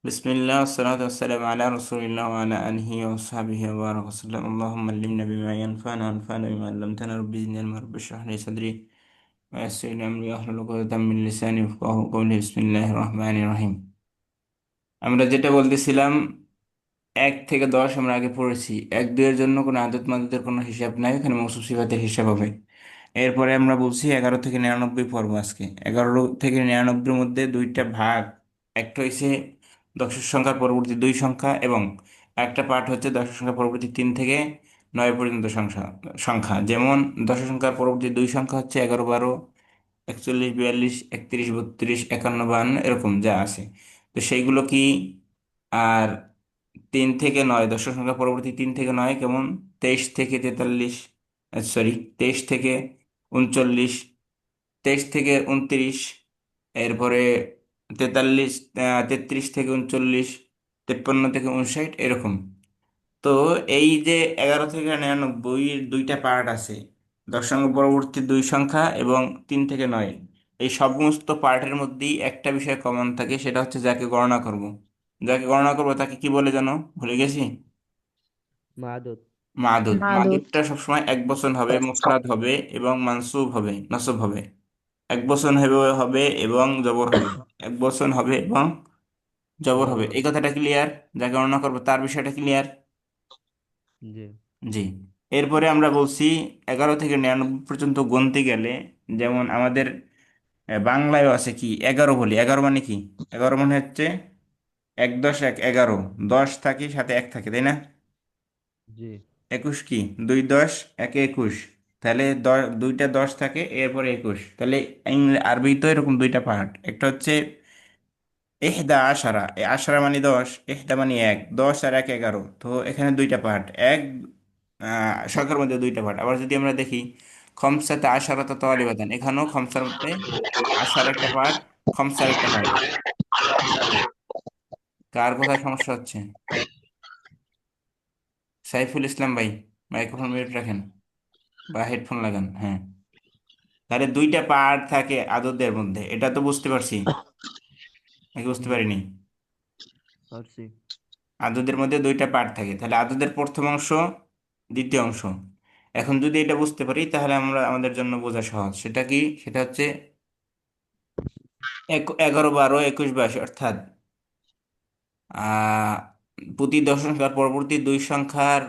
বিসমিল্লাহ والصلاة والسلام على رسول الله وعلى آله وصحبه وبارك وسلم اللهم علمنا بما ينفعنا وانفعنا بما علمتنا رب زدني علما رب اشرح لي صدري ويسر لي أمري واحلل عقدة من لساني يفقهوا قولي بسم الله الرحمن الرحيم আমরা যেটা বলতেছিলাম 1 থেকে 10 আমরা আগে পড়েছি। 1 2 এর জন্য কোনো আদত মাদতের কোনো হিসাব নাই, এখানে মৌসুফ সিফাতের হিসাব হবে। এরপরে আমরা বলছি 11 থেকে 99 পড়বো আজকে। 11 থেকে 99 মধ্যে দুইটা ভাগ, একটা হচ্ছে দশের সংখ্যার পরবর্তী দুই সংখ্যা এবং একটা পার্ট হচ্ছে দশের সংখ্যার পরবর্তী 3 থেকে 9 পর্যন্ত সংখ্যা সংখ্যা যেমন দশের সংখ্যার পরবর্তী দুই সংখ্যা হচ্ছে 11 12 41 42 33 32 51 এরকম যা আছে। তো সেইগুলো কি? আর 3 থেকে 9, দশের সংখ্যা পরবর্তী 3 থেকে 9 কেমন? 23 থেকে 43, সরি, 23 থেকে 39, 23 থেকে 29, এরপরে 43, 33 থেকে 39, 53 থেকে 59 এরকম। তো এই যে 11 থেকে 99 এর দুইটা পার্ট আছে, দশ সংখ্যা পরবর্তী দুই সংখ্যা এবং 3 থেকে 9, এই সমস্ত পার্টের মধ্যেই একটা বিষয় কমন থাকে, সেটা হচ্ছে যাকে গণনা করব। যাকে গণনা করব তাকে কি বলে জানো? ভুলে গেছি। মাদুদ। মাদুদ। মাদুদ। মাদুদটা সবসময় এক বচন হবে, মুফরাদ হবে এবং মানসুব হবে, নসব হবে। এক বচন হবে হবে এবং জবর হবে। এক বচন হবে এবং জবর হবে, জবর এই হবে। কথাটা ক্লিয়ার? যাকে গণনা করবো তার বিষয়টা ক্লিয়ার? জি। জি। এরপরে আমরা বলছি 11 থেকে 99 পর্যন্ত গুনতে গেলে, যেমন আমাদের বাংলায়ও আছে কি 11 বলি। 11 মানে কি? 11 মানে হচ্ছে 1 10 1 11, 10 থাকে সাথে এক থাকে, তাই না? জি। 21 কি? 2 10 1 21, তাহলে দুইটা 10 থাকে এরপরে 21, তাহলে আরবি তো এরকম দুইটা পার্ট, একটা হচ্ছে ইহদা আশারা। আশারা মানে 10, ইহদা মানে 1, 10 আর 1 11, তো এখানে দুইটা পার্ট। সংখ্যার মধ্যে দুইটা পার্ট। আবার যদি আমরা দেখি খমসাতে আশারাতা তালিবাতান, এখানেও খমসার মধ্যে আশার একটা পার্ট, খমসার একটা পার্ট। কার কোথায় সমস্যা হচ্ছে? সাইফুল ইসলাম ভাই, মাইক্রোফোন মিউট রাখেন বা হেডফোন লাগান। হ্যাঁ, তাহলে দুইটা পার্ট থাকে আদতের মধ্যে, এটা তো বুঝতে পারছি নাকি বুঝতে জি। পারিনি? পারছি। আদতের মধ্যে দুইটা পার্ট থাকে, তাহলে আদতের প্রথম অংশ, দ্বিতীয় অংশ। এখন যদি এটা বুঝতে পারি তাহলে আমরা আমাদের জন্য বোঝা সহজ। সেটা কি? সেটা হচ্ছে 11 12 21 22, অর্থাৎ আহ প্রতি দশ সংখ্যার পরবর্তী দুই সংখ্যার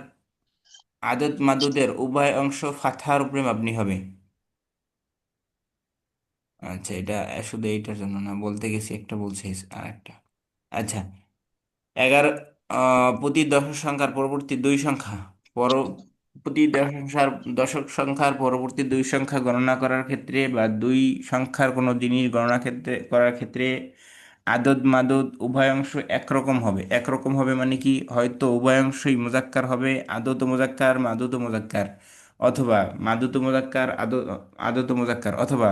আদত মাদুদের উভয় অংশ ফাতহার উপরে মাবনি হবে। আচ্ছা, এটা শুধু এইটার জন্য না, বলতে গেছি একটা বলছি আর একটা। আচ্ছা, 11 প্রতি দশক সংখ্যার পরবর্তী দুই সংখ্যা, পর প্রতি দশক সংখ্যার পরবর্তী দুই সংখ্যা গণনা করার ক্ষেত্রে বা দুই সংখ্যার কোনো জিনিস গণনা করার ক্ষেত্রে আদদ মাদদ উভয় অংশ একরকম হবে। একরকম হবে মানে কি? হয়তো উভয় অংশই মুজাক্কার হবে, আদত মুজাক্কার মাদুত মুজাক্কার, অথবা মাদুত মুজাক্কার আদত মুজাক্কার, অথবা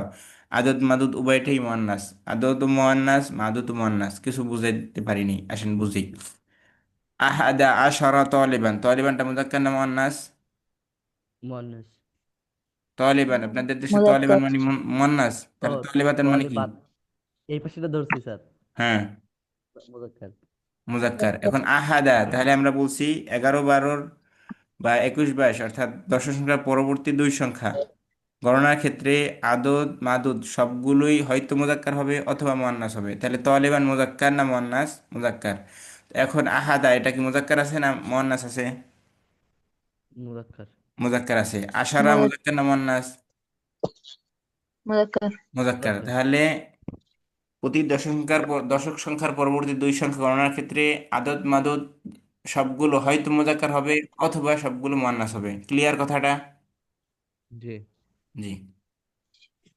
আদত মাদুদ উভয়টাই মুয়ান্নাস। আদত মুয়ান্নাস মাদুত মুয়ান্নাস। কিছু বুঝাইতে পারিনি, আসেন বুঝি। আহাদা আশারা তালিবান, তালিবানটা মুজাক্কার না মুয়ান্নাস? মুয়ান্নাস। তালিবান আপনাদের দেশে তালিবান মুজাক্কার। মানে মুয়ান্নাস, ও, তাহলে তালিবাতান মানে কি? তালিবাত। এই পাশেটা ধরছি স্যার। হ্যাঁ, মুজাক্কার। মুজাক্কার। এখন আহাদা, তাহলে আমরা বলছি 11 12 বা 21 22, অর্থাৎ দশ সংখ্যার পরবর্তী দুই সংখ্যা গণনার ক্ষেত্রে আদদ মাদুদ সবগুলোই হয়তো মুজাক্কার হবে অথবা মুয়ান্নাস হবে। তাহলে তালিবান মুজাক্কার না মুয়ান্নাস? মুজাক্কার। এখন আহাদা, এটা কি মুজাক্কার আছে না মুয়ান্নাস আছে? মুজাক্কার। মুজাক্কার আছে। আশারা মুজাক- মুজাক্কার না মুয়ান্নাস? মুজাক্কার। মুজাক্কার। মুজাক্কার। তাহলে প্রতি দশক সংখ্যার পরবর্তী দুই সংখ্যা গণনার ক্ষেত্রে আদদ মাদদ সবগুলো হয়তো মুজাক্কার হবে অথবা সবগুলো মুয়ান্নাস হবে। ক্লিয়ার কথাটা? জি। জি।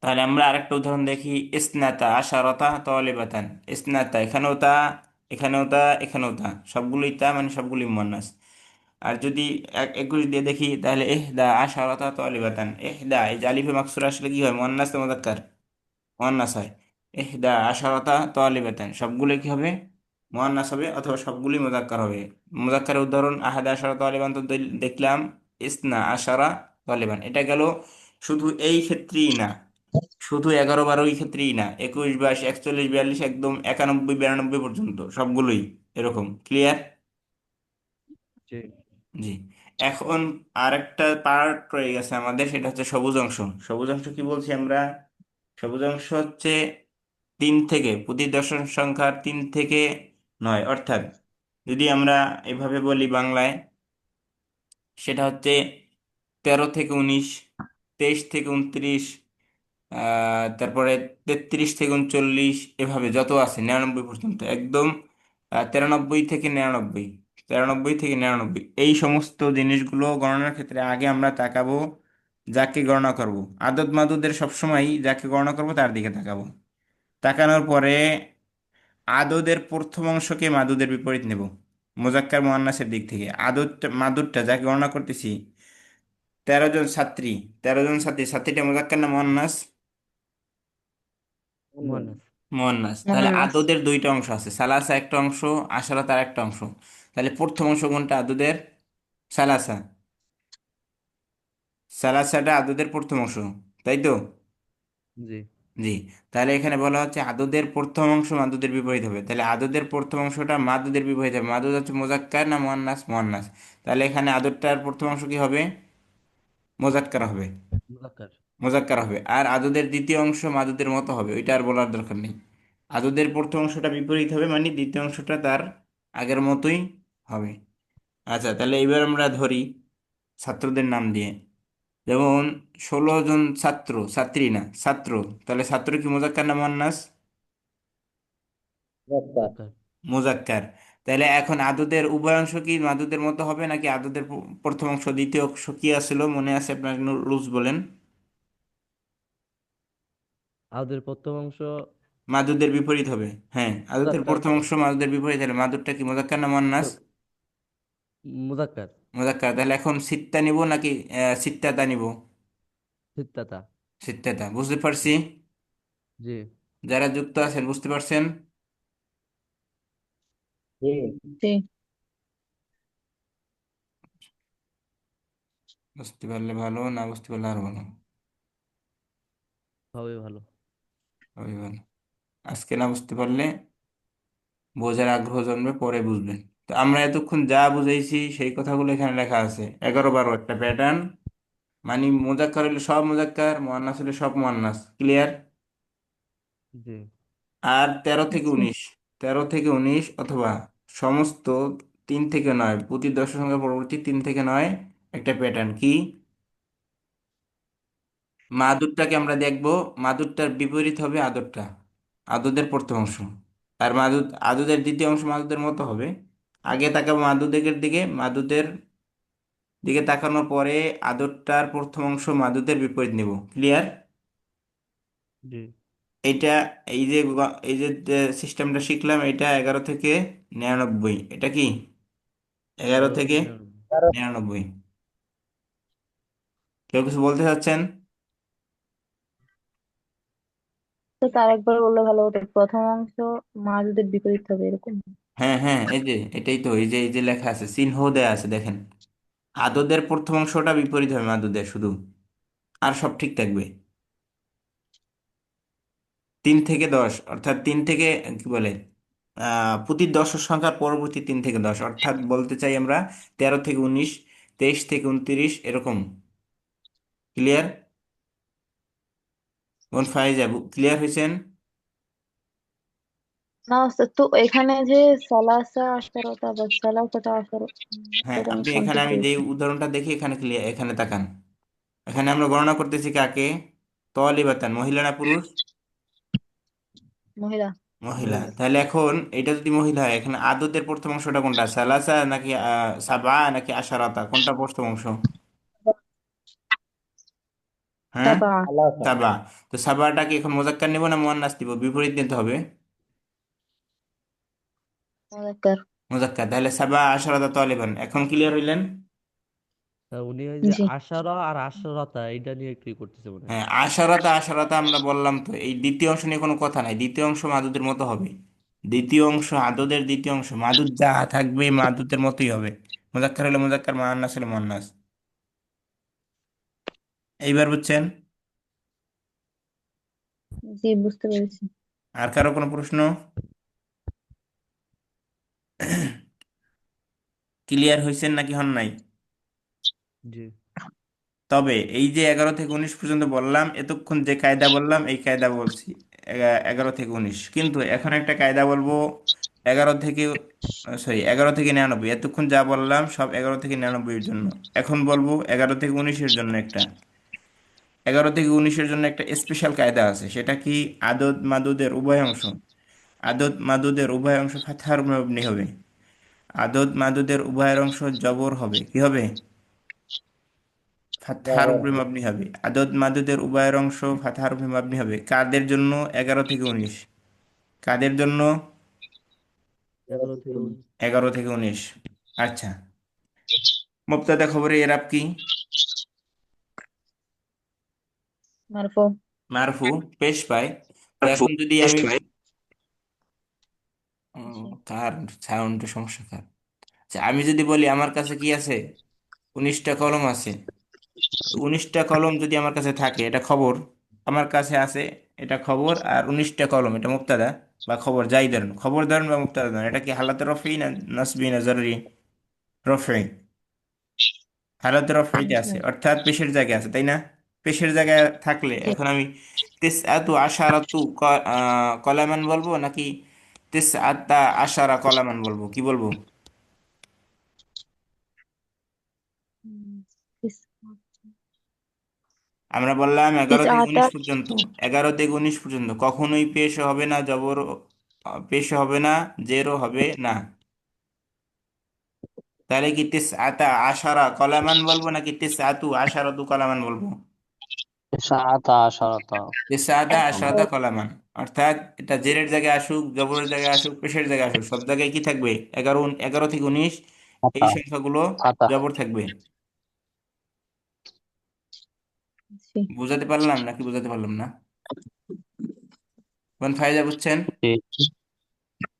তাহলে আমরা আরেকটা উদাহরণ দেখি। ইসনাতা আশারতা তালিবাতান। ইসনাতা, এখানেও তা, এখানেও তা, এখানেও তা, সবগুলোই তা মানে সবগুলোই মুয়ান্নাস। আর যদি 21 দিয়ে দেখি তাহলে ইহদা আশারতা তালিবাতান। ইহদা, এই যে আলিফে মাকসুর আসলে কি হয়? মুয়ান্নাস না মুজাক্কার? মুয়ান্নাস হয়। ইহদা আশারাতা তালিবাতান, সবগুলো কি হবে? মুয়ান্নাস হবে অথবা সবগুলি মুজাক্কার হবে। মুজাক্কারের উদাহরণ আহাদা আশারা তালিবান তো দেখলাম। ইসনা আশারা তালিবান, এটা গেল শুধু এই ক্ষেত্রেই না, শুধু 11 12 এই ক্ষেত্রেই না, 21 22 41 42 একদম 91 92 পর্যন্ত সবগুলোই এরকম। ক্লিয়ার? জি। জি। এখন আরেকটা পার্ট রয়ে গেছে আমাদের, সেটা হচ্ছে সবুজ অংশ। সবুজ অংশ কি বলছি আমরা? সবুজ অংশ হচ্ছে 3 থেকে, প্রতি দশমিক সংখ্যার 3 থেকে 9, অর্থাৎ যদি আমরা এভাবে বলি বাংলায়, সেটা হচ্ছে 13 থেকে 19, 23 থেকে 29, তারপরে 33 থেকে 39, এভাবে যত আছে 99 পর্যন্ত একদম, 93 থেকে 99, 93 থেকে 99, এই সমস্ত জিনিসগুলো গণনার ক্ষেত্রে আগে আমরা তাকাবো যাকে গণনা করব। আদদ মাদুদের সবসময় যাকে গণনা করব তার দিকে তাকাবো। তাকানোর পরে আদদের প্রথম অংশকে মাদুদের বিপরীত নেব। মোজাক্কার মুয়ান্নাসের দিক থেকে আদত মাদুদটা যাকে গণনা করতেছি, 13 জন ছাত্রী, 13 জন ছাত্রী, ছাত্রীটা মোজাক্কার না মুয়ান্নাস? মুয়ান্নাস। মুয়ান্নাস। তাহলে মহানাস। আদদের দুইটা অংশ আছে, সালাসা একটা অংশ, আশারা তার একটা অংশ। তাহলে প্রথম অংশ কোনটা আদদের? সালাসা। সালাসাটা আদদের প্রথম অংশ, তাই তো? জি। জি। তাহলে এখানে বলা হচ্ছে আদদের প্রথম অংশ মাদুদের বিপরীত হবে, তাহলে আদদের প্রথম অংশটা মাদুদের বিপরীত হবে। মাদুদ হচ্ছে মোজাক্কার না মুয়ান্নাস? মুয়ান্নাস। তাহলে এখানে আদরটার প্রথম অংশ কি হবে? মোজাক্কার হবে। মুজাক্কার। মোজাক্কার হবে। আর আদদের দ্বিতীয় অংশ মাদুদের মতো হবে, ওইটা আর বলার দরকার নেই। আদদের প্রথম অংশটা বিপরীত হবে, মানে দ্বিতীয় অংশটা তার আগের মতোই হবে। আচ্ছা, তাহলে এবার আমরা ধরি ছাত্রদের নাম দিয়ে। যেমন 16 জন ছাত্র, ছাত্রী না ছাত্র, তাহলে ছাত্র কি মোজাক্কার না মুয়ান্নাস? মুজাক্কার। মোজাক্কার। তাহলে এখন আদদের উভয় অংশ কি মাদুদের মতো হবে, নাকি আদদের প্রথম অংশ দ্বিতীয় অংশ কি আসলো মনে আছে আপনার? রুলস বলেন। আদের প্রথম অংশ মাদুদের বিপরীত হবে। হ্যাঁ, আদতের মুজাক্কার। প্রথম অংশ মাদুদের বিপরীত হলে মাদুরটা কি মোজাক্কার না মুয়ান্নাস? মুজাক্কার। মোজাক্কার। তাহলে এখন সিত্তা নিব নাকি সিত্তাতা নিব? সিত্তাতা। সিত্তাতা, বুঝতে পারছি। জি। যারা যুক্ত আছেন বুঝতে পারছেন? জি। বুঝতে পারলে ভালো, না বুঝতে পারলে আর ভালো। হবে ভালো। সবই ভালো। আজকে না বুঝতে পারলে বোঝার আগ্রহ জন্মে, পরে বুঝবেন। তো আমরা এতক্ষণ যা বুঝাইছি সেই কথাগুলো এখানে লেখা আছে, 11 12 একটা প্যাটার্ন। মানে মোজাক্কার হলে সব মোজাক্কার, মুয়ান্নাস হলে সব মুয়ান্নাস। ক্লিয়ার? জি। আর 13 থেকে আচ্ছা। 19, 13 থেকে 19 অথবা সমস্ত 3 থেকে 9, প্রতি দশক সংখ্যা পরবর্তী 3 থেকে 9 একটা প্যাটার্ন কি? মাদুরটাকে আমরা দেখব, মাদুরটার বিপরীত হবে আদরটা, আদদের প্রথম অংশ। আর মাদুদ, আদুদের দ্বিতীয় অংশ মাদুদের মতো হবে। আগে তাকাবো মাদুদের দিকে, মাদুদের দিকে তাকানোর পরে আদরটার প্রথম অংশ মাদুদের বিপরীত নিব। ক্লিয়ার? জি। এইটা, এই যে সিস্টেমটা শিখলাম, এটা 11 থেকে 99, এটা কি? এগারো 11 থেকে থেকে 99। 99 কেউ কিছু বলতে চাচ্ছেন? তো তার একবার বললে ভালো হতো, প্রথম অংশ মাদুদের বিপরীত হবে এরকম। হ্যাঁ হ্যাঁ, এই যে এটাই তো, এই যে লেখা আছে, চিহ্ন দেয়া আছে দেখেন। আদদের প্রথম অংশটা বিপরীত হবে মাদুদের শুধু, আর সব ঠিক থাকবে। 3 থেকে 10, অর্থাৎ 3 থেকে, কি বলে, প্রতি দশক সংখ্যার পরবর্তী 3 থেকে 10, অর্থাৎ বলতে চাই আমরা 13 থেকে 19, 23 থেকে 29 এরকম। ক্লিয়ার? কোন ফাইজ আবু ক্লিয়ার হয়েছেন? না ওস্তাদ, তো এখানে যে সালাসা আশারতা বা সালাসাটা আশার, হ্যাঁ, সেটা আমি আপনি শুনতে এখানে, আমি যে পেয়েছি। উদাহরণটা দেখি এখানে, ক্লিয়ার, এখানে তাকান। এখানে আমরা গণনা করতেছি কাকে? তলিবাতান, মহিলা না পুরুষ? মহিলা। মহিলা। মহিলা। তাহলে এখন এটা যদি মহিলা হয়, এখানে আদতের প্রথম অংশটা কোনটা? সালাসা নাকি সাবা নাকি আশারাতা, কোনটা প্রথম অংশ? হ্যাঁ, সাবা। সাবা। তো সাবাটাকে এখন মোজাক্কার নিব না মুয়ান্নাস নিব? বিপরীত নিতে হবে। মুজাক্কার। মোজাক্কার। তাহলে সাবা আশারাতা তালিবান, এখন ক্লিয়ার হইলেন? তা উনি ওই যে জি। আশারা আর আশারতা এইটা নিয়ে একটু ই করতেছে মনে হয়। হ্যাঁ, আশারাতা আশারাতা আমরা বললাম তো, এই দ্বিতীয় অংশ নিয়ে কোনো কথা নাই, দ্বিতীয় অংশ মাদুদের মতো হবে। দ্বিতীয় অংশ আদদের দ্বিতীয় অংশ মাদুদ যা থাকবে মাদুদের মতোই হবে। মুজাক্কার হলে মুজাক্কার, মুয়ান্নাস হলে মুয়ান্নাস। এইবার বুঝছেন? জি, বুঝতে পেরেছি। আর কারো কোনো প্রশ্ন? ক্লিয়ার হয়েছেন নাকি হন নাই? জি। তবে এই যে 11 থেকে 19 পর্যন্ত বললাম, এতক্ষণ যে কায়দা বললাম এই কায়দা বলছি 11 থেকে 19, কিন্তু এখন একটা কায়দা বলবো 11 থেকে, সরি 11 থেকে 99। এতক্ষণ যা বললাম সব 11 থেকে 99 এর জন্য। এখন বলবো 11 থেকে 19-এর জন্য একটা, 11 থেকে 19-এর জন্য একটা স্পেশাল কায়দা আছে। সেটা কি? আদদ মাদুদের উভয় অংশ, আদদ মাদুদের উভয় অংশ ফাতহার মবনি হবে। আদদ মাদুদের উভয় অংশ জবর হবে, কি হবে? ফাতহার উপরে মাবনি হবে। আদদ মাদুদের উভয়ের অংশ ফাতহার উপরে মাবনি হবে। কাদের জন্য? 11 থেকে 19। কাদের জন্য? 11 থেকে 19। 11 থেকে 19। আচ্ছা, মুবতাদা খবরে এরাব কি? মারফু। মারফু, পেশ পায়। তো এখন যদি আমি কার সাউন্ড সমস্যা কার? আচ্ছা, আমি যদি বলি আমার কাছে কি আছে, 19টা কলম আছে। তো 19টা কলম যদি আমার কাছে থাকে, এটা খবর। আমার কাছে আছে, এটা খবর। আর 19টা কলম, এটা মুবতাদা বা খবর, যাই ধরেন, খবর ধরেন বা মুবতাদা ধরেন। এটা কি হালাতে রফি না নাসবি না জরুরি? রফি। হালাতে রফিতে জি। আছে, অর্থাৎ পেশের জায়গায় আছে, তাই না? পেশের জায়গায় থাকলে জি। এখন আমি তিসআতু আশারাতু কলামান বলবো নাকি তিসআতা আশারা কলামান বলবো, কি বলবো? হুম, তিস- আমরা বললাম এগারো থেকে তিসআতা। উনিশ পর্যন্ত। 11 থেকে 19 পর্যন্ত কখনোই পেশ হবে না জবর, পেশ হবে না, জেরও হবে না। তাহলে কি তিস আতা আশারা কলামান বলবো নাকি তিস আতু আশারাতু কলামান বলবো? সাতা আশারাতা। তিস আতা আশারাতা কলামান। অর্থাৎ এটা জেরের জায়গায় আসুক, জবরের জায়গায় আসুক, পেশের জায়গায় আসুক, সব জায়গায় কি থাকবে? 11 থেকে 19 এই ফাতা। সংখ্যাগুলো ফাতা। জবর থাকবে। জি। বুঝাতে পারলাম নাকি বুঝাতে পারলাম না? কোন ফায়দা বুঝছেন? জি।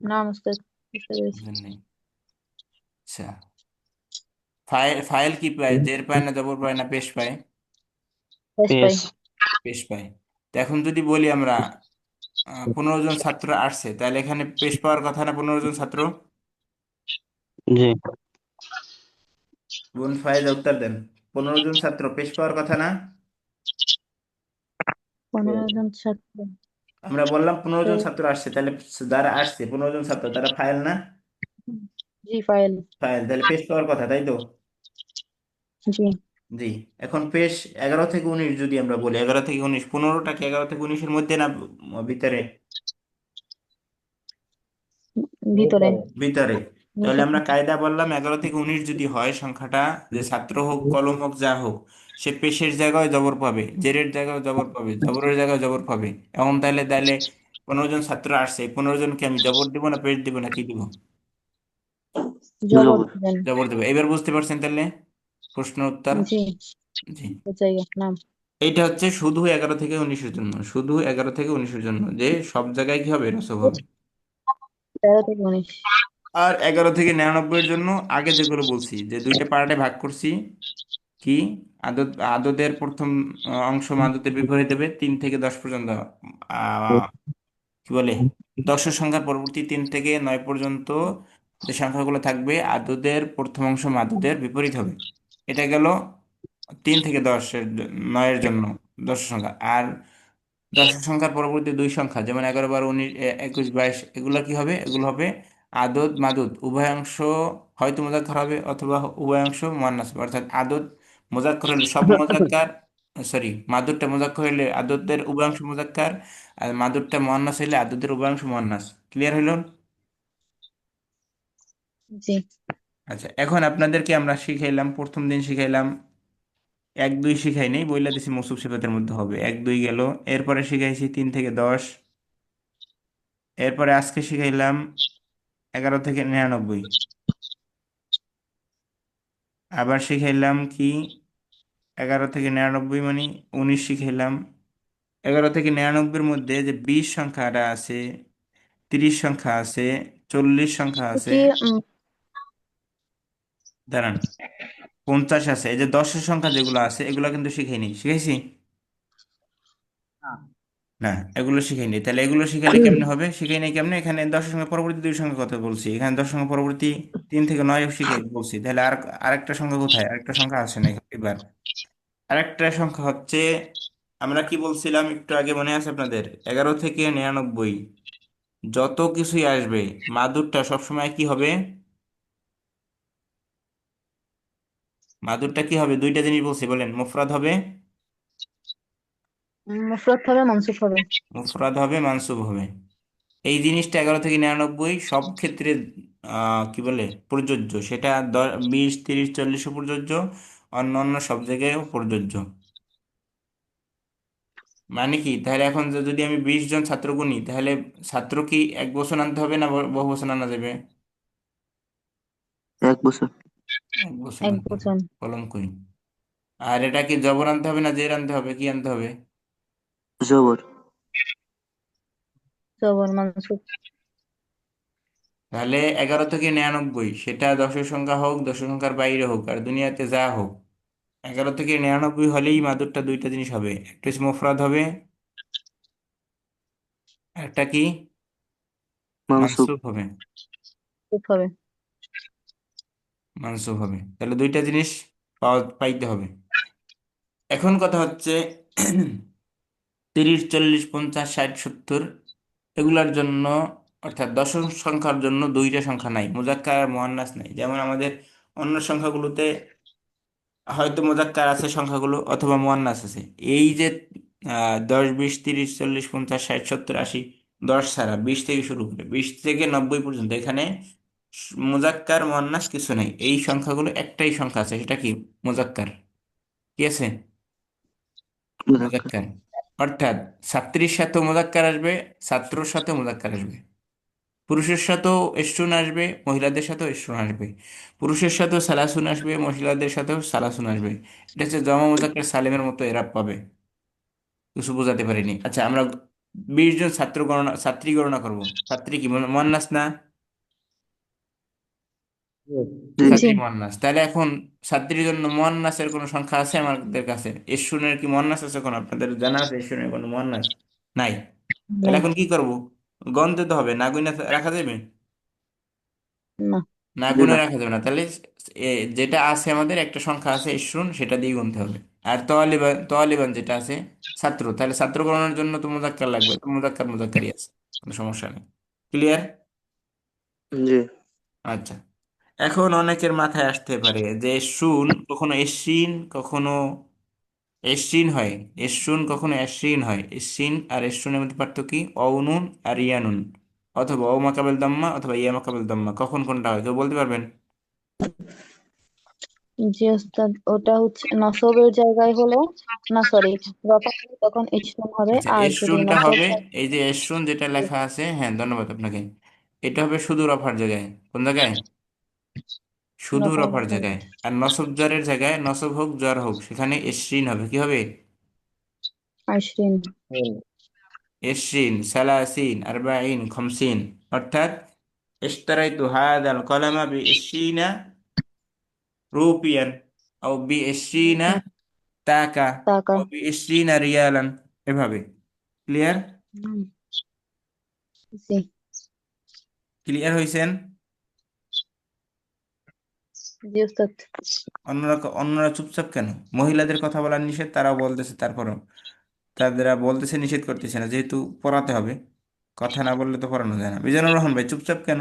না মুস্তাদ, বুঝতে পেরেছি। বুঝেন নাই? আচ্ছা, ফাইল ফাইল কি পায়? জের পায় না জবর পায় না পেশ পায়? বেশ পাই। পেশ। পেশ পায়। তো এখন যদি বলি আমরা 15 জন ছাত্র আসছে, তাহলে এখানে পেশ পাওয়ার কথা না 15 জন ছাত্র? জি। বোন ফায়েজা উত্তর দেন। 15 জন ছাত্র পেশ পাওয়ার কথা না? 15 জন ছাত্র। আমরা বললাম পনেরো তো জন ছাত্র আসছে, তাহলে যারা আসছে 15 জন ছাত্র তারা ফাইল না? জি, ফাইল। ফাইল, তাহলে পেশ পাওয়ার কথা, তাই তো? জি। জি। এখন পেশ 11 থেকে 19 যদি আমরা বলি, 11 থেকে 19, 15টা কি 11 থেকে 19-এর মধ্যে না ভিতরে? ভিতরে। ভিতরে। তাহলে নিচে। আমরা কায়দা বললাম 11 থেকে 19 যদি হয় সংখ্যাটা, যে ছাত্র হোক কলম হোক যা হোক, সে পেশের জায়গায় জবর পাবে, জেরের জায়গায় জবর পাবে, জবরের জায়গায় জবর পাবে। এখন তাহলে তাহলে 15 জন ছাত্র আসছে, এই 15 জনকে আমি জবর দিব না পেশ দিব না কি দিব? জবর জবর। দেন। জবর দেবো। এবার বুঝতে পারছেন তাহলে প্রশ্ন উত্তর? জি। জি। জায়গা নাম। এইটা হচ্ছে শুধু 11 থেকে 19-এর জন্য, শুধু 11 থেকে 19-এর জন্য, যে সব জায়গায় কি হবে? নসব হবে। 13 থেকে 19। আর 11 থেকে 99-এর জন্য আগে যেগুলো বলছি, যে দুইটা পার্টে ভাগ করছি, কি? আদত, আদতের প্রথম অংশ মাদতের বিপরীত দেবে 3 থেকে 10 পর্যন্ত। আহ কি বলে, দশের সংখ্যার পরবর্তী 3 থেকে 9 পর্যন্ত যে সংখ্যাগুলো থাকবে আদতের প্রথম অংশ মাদতের বিপরীত হবে। এটা গেল 3 থেকে 10-9-এর জন্য দশের সংখ্যা। আর দশের সংখ্যার পরবর্তী দুই সংখ্যা যেমন 11, 12, 19, 21, 22, এগুলো কি হবে? এগুলো হবে আদত মাদুদ উভয় অংশ হয়তো মোজাক্কার হবে অথবা উভয় অংশ মুয়ান্নাস হবে। অর্থাৎ আদত মোজাক্কার হলে সব মোজাক্কার, সরি মাদুদটা মোজাক্কার হলে আদতের উভয় অংশ মোজাক্কার, আর মাদুদটা মুয়ান্নাস হলে আদতের উভয় অংশ মুয়ান্নাস। ক্লিয়ার হইল? জি। আচ্ছা, এখন আপনাদেরকে আমরা শিখাইলাম, প্রথম দিন শিখাইলাম 1, 2 শিখাই নেই, বইলা দিছি মৌসুফ সিফাতের মধ্যে হবে 1, 2 গেল। এরপরে শিখাইছি 3 থেকে 10। এরপরে আজকে শিখাইলাম 11 থেকে 99। আবার শিখাইলাম কি 11 থেকে 99 মানে 19 শিখাইলাম। 11 থেকে 99-এর মধ্যে যে 20 সংখ্যাটা আছে, 30 সংখ্যা আছে, 40 সংখ্যা তো আছে, কি দাঁড়ান, 50 আছে, এই যে 10-এর সংখ্যা যেগুলো আছে এগুলো কিন্তু শিখাইনি, শিখাইছি? না, এগুলো শিখাইনি। তাহলে এগুলো শিখাইলে কেমনে হবে? শিখাই নাই কেমনে? এখানে দশের সঙ্গে পরবর্তী দুই সংখ্যা কথা বলছি, এখানে দশের সঙ্গে পরবর্তী 3 থেকে 9 শিখাই বলছি। তাহলে আরেকটা সংখ্যা কোথায়? আরেকটা সংখ্যা আসে না এবার। আরেকটা সংখ্যা হচ্ছে, আমরা কি বলছিলাম একটু আগে, মনে আছে আপনাদের? 11 থেকে 99 যত কিছুই আসবে, মাদুরটা সবসময় কি হবে? মাদুরটা কি হবে? দুইটা জিনিস বলছি, বলেন। মুফরাদ হবে, মুফরত হবে, মানসুব হবে। মুফরাদ হবে, মানসুব হবে। এই জিনিসটা 11 থেকে 99 সব ক্ষেত্রে কি বলে প্রযোজ্য। সেটা 20, 30, 40 প্রযোজ্য, অন্য অন্য সব জায়গায়ও প্রযোজ্য। মানে কি? তাহলে এখন যদি আমি 20 জন ছাত্র গুনি, তাহলে ছাত্র কি এক বছর আনতে হবে না বহু বছর আনা যাবে? 1 বছর। এক বছর এক আনতে হবে। বচন। কলম করি। আর এটা কি জবর আনতে হবে না জের আনতে হবে? কি আনতে হবে? জবর। জবর, মানসুব। তাহলে 11 থেকে 99, সেটা দশের সংখ্যা হোক, দশের সংখ্যার বাইরে হোক, আর দুনিয়াতে যা হোক, 11 থেকে 99 হলেই মাদুরটা দুইটা জিনিস হবে, একটা হচ্ছে মুফরাদ হবে, একটা কি মানসুব। মানসুব হবে। সুব হবে। মানসুব হবে, তাহলে দুইটা জিনিস পাইতে হবে। এখন কথা হচ্ছে 30, 40, 50, 60, 70 এগুলার জন্য, অর্থাৎ দশম সংখ্যার জন্য দুইটা সংখ্যা নাই, মুজাক্কার আর মুয়ান্নাস নাই। যেমন আমাদের অন্য সংখ্যাগুলোতে হয়তো মুজাক্কার আছে সংখ্যাগুলো, অথবা মুয়ান্নাস আছে। এই যে 10, 20, 30, 40, 50, 60, 70, 80, 10 ছাড়া 20 থেকে শুরু করে 20 থেকে 90 পর্যন্ত, এখানে মুজাক্কার মুয়ান্নাস কিছু নাই। এই সংখ্যাগুলো একটাই সংখ্যা আছে, সেটা কি? মুজাক্কার। কি আছে? মুজাক্কার। মুজাক্কার। অর্থাৎ ছাত্রীর সাথেও মুজাক্কার আসবে, ছাত্রর সাথেও মুজাক্কার আসবে, পুরুষের সাথেও এসরুন আসবে, মহিলাদের সাথেও এসরুন আসবে, পুরুষের সাথেও সালাসুন আসবে, মহিলাদের সাথেও সালাসুন আসবে। এটা হচ্ছে জমা মুজাক্কার সালিমের মতো এরাব পাবে। কিছু বোঝাতে পারিনি। আচ্ছা, আমরা 20 জন ছাত্রী গণনা করব। ছাত্রী কি মুয়ান্নাস না? জি। জি। ছাত্রী মুয়ান্নাস। তাহলে এখন ছাত্রীর জন্য মুয়ান্নাসের কোনো সংখ্যা আছে আমাদের কাছে? এসরুনের কি মুয়ান্নাস আছে? কোনো আপনাদের জানা আছে এসরুনের কোনো মুয়ান্নাস? নাই। তাহলে নাই। এখন কি করব? গণতে তো হবে, না গুণে রাখা যাবে? না। না জি গুণে না। রাখা যাবে না। তাহলে এ, যেটা আছে আমাদের একটা সংখ্যা আছে ইসরুন, সেটা দিয়ে গুনতে হবে। আর তোয়ালিবান, তোয়ালিবান যেটা আছে ছাত্র, তাহলে ছাত্র গণনার জন্য তো মুজাক্কার লাগবে, তো মুজাক্কার মুজাক্কারই আছে, কোনো সমস্যা নেই। ক্লিয়ার? জি। আচ্ছা, এখন অনেকের মাথায় আসতে পারে যে শুন কখনো এসিন, কখনো এসিন হয়, এসুন কখনো এসিন হয়। এসিন আর এসুনের মধ্যে পার্থক্য কি? অউনুন আর ইয়ানুন, অথবা ও মাকাবেল দাম্মা অথবা ইয়া মাকাবেল দাম্মা, কখন কোনটা হয় কেউ বলতে পারবেন? জি ওস্তাদ, ওটা হচ্ছে নসবের জায়গায় হলে, না সরি, রফা হলে তখন ইসলাম হবে। আচ্ছা, আর যদি এসরুনটা নসব হবে, হয়, এই যে এসরুন যেটা লেখা আছে, হ্যাঁ ধন্যবাদ আপনাকে, এটা হবে শুধু রফার জায়গায়। কোন জায়গায়? শুধু রফা রফার হবে। জায়গায়। আর নসব জরের জায়গায়, নসব হোক জ্বর হোক, সেখানে এসরিন হবে। কি হবে? আশরিন। এসরিন, সালাসিন, আরবাইন, খমসিন। অর্থাৎ اشتريت هذا القلم ب20 রুপিয়ান, أو ب20 টাকা, টাকা। أو ب20 রিয়ালান। এভাবে। ক্লিয়ার? হুম, জি। ক্লিয়ার হয়েছেন? জি ওস্তাদ। অন্যরা অন্যরা চুপচাপ কেন? মহিলাদের কথা বলার নিষেধ, তারাও বলতেছে, তারপরও তাদেরা বলতেছে, নিষেধ করতেছে না, যেহেতু পড়াতে হবে। কথা না বললে তো পড়ানো যায় না। মিজানুর রহমান ভাই চুপচাপ কেন?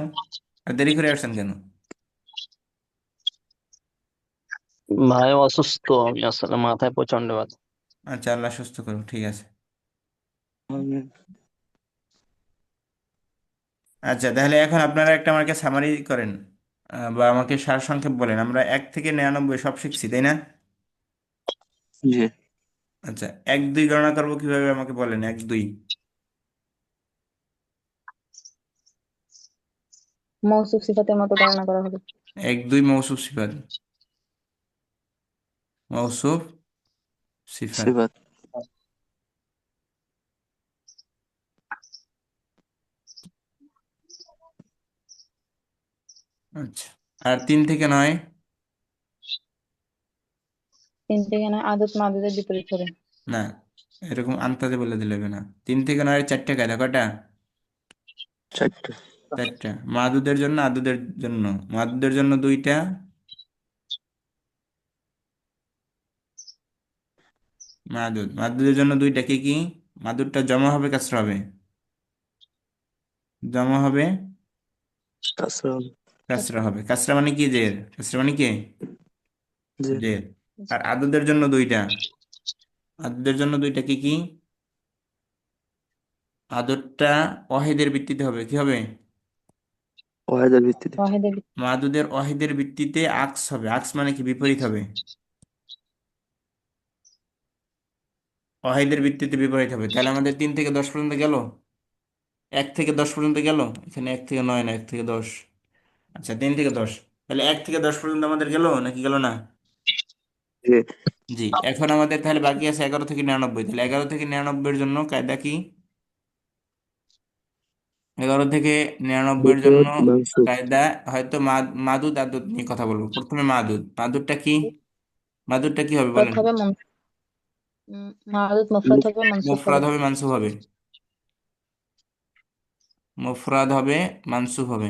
আর দেরি করে আসছেন কেন? ভাই অসুস্থ আমি, আসলে মাথায় প্রচন্ড ব্যথা। আচ্ছা, আল্লাহ সুস্থ করুন, ঠিক আছে। হুম। আচ্ছা, তাহলে এখন আপনারা একটা আমাকে সামারি করেন, বা আমাকে সারসংক্ষেপ বলেন। আমরা 1 থেকে 99 সব শিখছি, তাই না? জি। আচ্ছা, 1, 2 গণনা করবো কিভাবে আমাকে বলেন। 1, 2। মৌসুফ সিফাতের মতো গণনা করা হবে। 1, 2 মৌসুফ সিফাত। মৌসুফ সিফাত। সিফাত। আচ্ছা, আর 3 থেকে 9? 3 থেকে 9 আদত মাদুদের বিপরীত হবে। না, এরকম আন্তাজে বলে দিলে হবে না। 3 থেকে 9 চারটে কায়দা কয়টা? চারটে। চারটা। মাদুদের জন্য আদুদের জন্য, মাদুদের জন্য দুইটা, মাদুদের জন্য দুইটা কি কি? মাদুরটা জমা হবে কাসরা হবে? জমা হবে কাসরা। কাসরা হবে। কাসরা মানে কি? জের। কাসরা মানে কি? জি। জের। আর আদুদের জন্য দুইটা, আদুদের জন্য দুইটা কি কি? আদরটা ওয়াহিদের ভিত্তিতে হবে, কি হবে? ওয়াহেদের ভিত্তিতে। ওয়াহেদের মাদুদের ওয়াহিদের ভিত্তিতে আকস হবে। আকস মানে কি? বিপরীত হবে। ওয়াহিদের ভিত্তিতে বিপরীত হবে। তাহলে আমাদের 3 থেকে 10 পর্যন্ত গেল। 1 থেকে 10 পর্যন্ত গেল। এখানে 1 থেকে 9 না, 1 থেকে 10। আচ্ছা, 3 থেকে 10। তাহলে 1 থেকে 10 পর্যন্ত আমাদের গেল নাকি গেল না? জি। জি। এখন আমাদের তাহলে বাকি আছে 11 থেকে 99। তাহলে 11 থেকে 99 এর জন্য কায়দা কি? 11 থেকে 99 এর জন্য বিপরীত মানসুব। কায়দা, হয়তো মাদুদ আদুদ নিয়ে কথা বলবো। প্রথমে মাদুদ। মাদুদটা কি? মাদুদটা কি হবে মুফরাদ বলেন? হবে মাদুদ মুফরাদ হবে মানসুব মুফরাদ হবে। হবে মানসুব হবে? মুফরাদ হবে মানসুব হবে?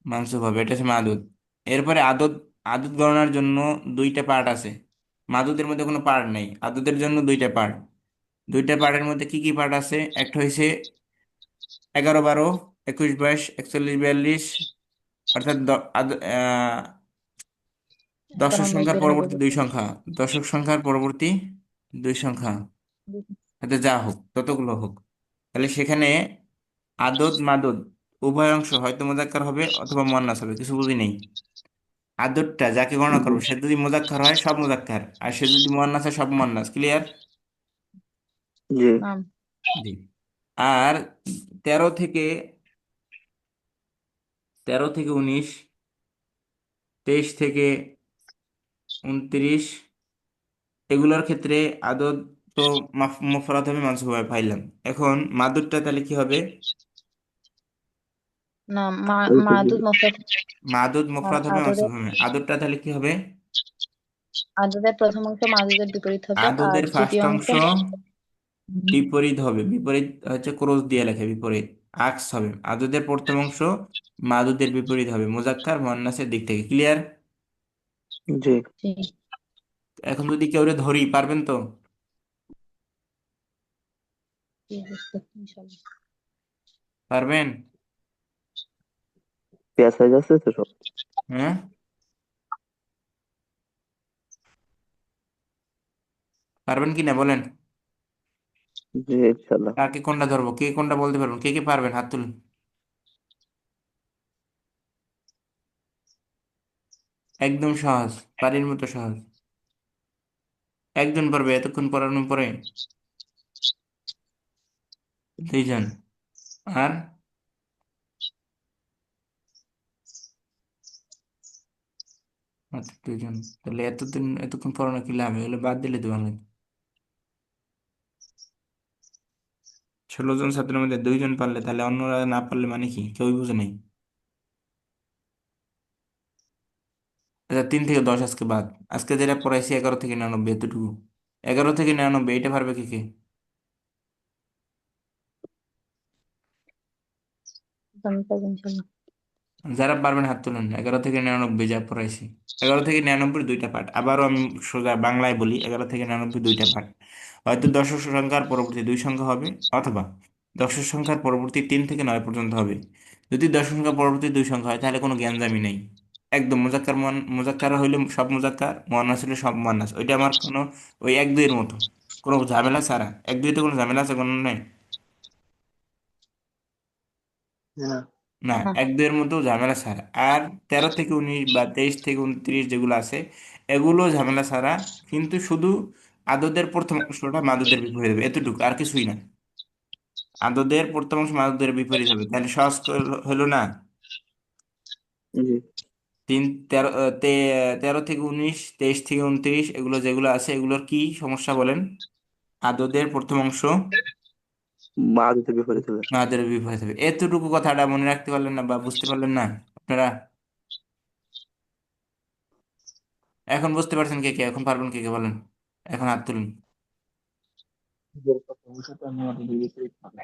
মানসুব হবে, এটা হচ্ছে মাদুদ। এরপরে আদত। আদত গণনার জন্য দুইটা পার্ট আছে। মাদুদের মধ্যে কোনো পার্ট নেই, আদতের জন্য দুইটা পার্ট। দুইটা পার্টের মধ্যে কি কি পার্ট আছে? একটা হয়েছে 11, 12, 21, 22, 41, 42, অর্থাৎ দশক 91, সংখ্যার 92, পরবর্তী দুই সংখ্যা। দশক সংখ্যার পরবর্তী দুই সংখ্যা, এতে যা হোক, ততগুলো হোক। তাহলে সেখানে আদদ মাদদ উভয় অংশ হয়তো মোজাক্কার হবে অথবা মুয়ান্নাস হবে, কিছু বুঝি নেই। আদরটা যাকে গণনা জি। করবো সে যদি মোজাক্কার হয় সব মোজাক্কার, আর সে যদি মুয়ান্নাস হয় সব মুয়ান্নাস। ক্লিয়ার? জি। নাম। জি। আর 13 থেকে 13 থেকে 19, 23 থেকে 29, এগুলোর ক্ষেত্রে আদত তো মুফরাদ হবে মানসুব হবে পাইলাম। এখন মাদুদটা তাহলে কি হবে? নাম মানসুব। মাদুদ মুফরাদ। মাদুদ আর মুফরাদ হবে মানসুব আদদের হবে। আদতটা তাহলে কি হবে? আদদের প্রথম অংশ মাদুদের বিপরীত হবে আর আদদের ফার্স্ট দ্বিতীয় অংশ অংশ বিপরীত হবে। বিপরীত হচ্ছে ক্রস দিয়ে লেখে, বিপরীত আক্স হবে। আদদের প্রথম অংশ মাদুদের বিপরীত হবে মুজাক্কার মুয়ান্নাসের দিক থেকে। ক্লিয়ার? জি। জি, এখন যদি কেউ ধরি, পারবেন তো? জি, বুঝতে ইনশাআল্লাহ। পারবেন? পেঁয়াজ সাইজ আছে তো সব। হ্যাঁ, পারবেন কি না বলেন? জি ইনশাল্লাহ। কাকে কোনটা ধরবো? কে কোনটা বলতে পারবেন? কে কে পারবেন হাত তুলুন। একদম সহজ, পানির মতো সহজ। একজন পারবে এতক্ষণ পড়ানোর পরে? দুইজন। আর আচ্ছা, দুইজন। তাহলে এতদিন এতক্ষণ পড়ানো কি লাভ? এগুলো বাদ দিলে তো ভালো হতো। 16 জন ছাত্রের মধ্যে দুইজন পারলে, তাহলে অন্যরা না পারলে মানে কি? কেউই বুঝে নাই। আচ্ছা, 3 থেকে 10 আজকে বাদ। আজকে যেটা পড়াইছি 11 থেকে 99 এতটুকু। 11 থেকে 99 এটা পারবে কি কে? আমি পারবো ইনশাআল্লাহ। যারা পারবেন হাত তুলুন। 11 থেকে 99 যা পড়াইছি। 11 থেকে 99 দুইটা পার্ট। আবারও আমি সোজা বাংলায় বলি, 11 থেকে 99 দুইটা পার্ট। হয়তো দশক সংখ্যার পরবর্তী দুই সংখ্যা হবে, অথবা দশক সংখ্যার পরবর্তী 3 থেকে 9 পর্যন্ত হবে। যদি দশক সংখ্যার পরবর্তী দুই সংখ্যা হয় তাহলে কোনো জ্ঞানজামি নেই। একদম মোজাক্কার মোজাক্কার হইলে সব মোজাক্কার, মুয়ান্নাস হইলে সব মুয়ান্নাস। ওইটা আমার কোনো ওই 1 2 এর মতো কোনো ঝামেলা ছাড়া। 1 2 তে কোনো ঝামেলা আছে কোনো নেই? না। না, না। 1 2 এর মধ্যেও ঝামেলা ছাড়া। আর 13 থেকে 19 বা 23 থেকে 29 যেগুলো আছে, এগুলো ঝামেলা ছাড়া। কিন্তু শুধু আদদের প্রথম অংশটা মাদুদের বিপরীত হবে, এতটুকু, আর কিছুই না। আদদের প্রথম অংশ মাদুদের বিপরীত হবে, তাহলে সহজ হলো না? জি। তিন তেরো 13 থেকে 19, 23 থেকে 29 এগুলো যেগুলো আছে, এগুলোর কি সমস্যা বলেন? আদদের প্রথম অংশ মা দিতে বিপরীত হবে। মাদুদের বিপরীত হবে। এতটুকু কথাটা মনে রাখতে পারলেন না বা বুঝতে পারলেন না আপনারা? এখন বুঝতে পারছেন কে কে? এখন পারবেন কে কে বলেন? এখন হাত তুলুন। এর প্রথম অংশটা আমাদের বিপরীত হবে।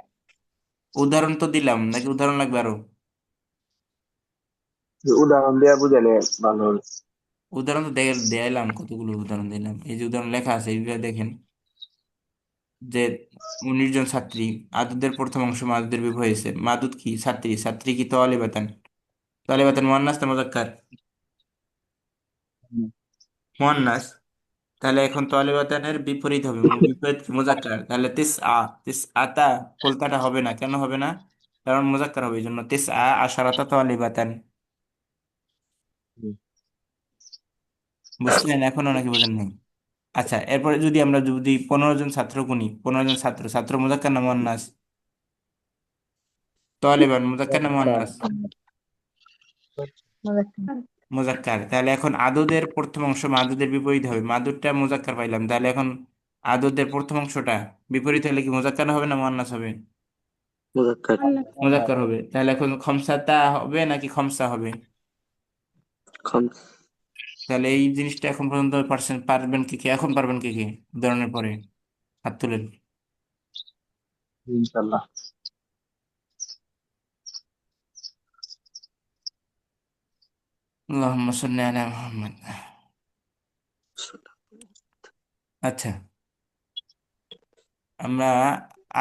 উদাহরণ তো দিলাম, নাকি উদাহরণ লাগবে আরো? উদাহরণ দেওয়া বুঝালে ভালো হবে। উদাহরণ তো দেয়াইলাম, কতগুলো উদাহরণ দিলাম, এই যে উদাহরণ লেখা আছে এইগুলো দেখেন। যে 19 জন ছাত্রী, আদুদের প্রথম অংশ মাদুদের বিভয় হয়েছে। মাদুদ কি? ছাত্রী। ছাত্রী কি? তোয়ালে বাতান। তোয়ালে বাতান মুয়ান্নাস না মুজাক্কার? হুম, মুয়ান্নাস। তাহলে এখন তোয়ালে বাতানের বিপরীত হবে, বিপরীত কি? মুজাক্কার। তাহলে তিস আতা কলতাটা হবে না, কেন হবে না? কারণ মুজাক্কার হবে, এই জন্য আশারাতা তোয়ালে বাতান। হুম। বুঝলেন এখনো নাকি বোঝেন নাই? আচ্ছা, এরপরে যদি আমরা যদি 15 জন ছাত্র গুনি, 15 জন ছাত্র, ছাত্র মুজাক্কার না মুয়ান্নাস? তোয়ালেবান মুজাক্কার না আচ্ছা, মুয়ান্নাস? মুজাক্কার। মুজাক্কার। তাহলে এখন আদদের প্রথম অংশ মাদুদের বিপরীত হবে, মাদুদটা মুজাক্কার পাইলাম, তাহলে এখন আদদের প্রথম অংশটা বিপরীত হলে কি মুজাক্কার হবে না মুয়ান্নাস হবে? মুজাক্কার। মুজাক্কার হবে। তাহলে এখন খমসাতা হবে নাকি খমসা হবে? খামস। তাহলে এই জিনিসটা এখন পর্যন্ত পারছেন, পারবেন কি কি? এখন পারবেন কি কি উদাহরণের পরে? হাত তুলেন। ইনশাল্লাহ। আল্লাহুম্মা সাল্লি আলা মুহাম্মদ। আচ্ছা, আমরা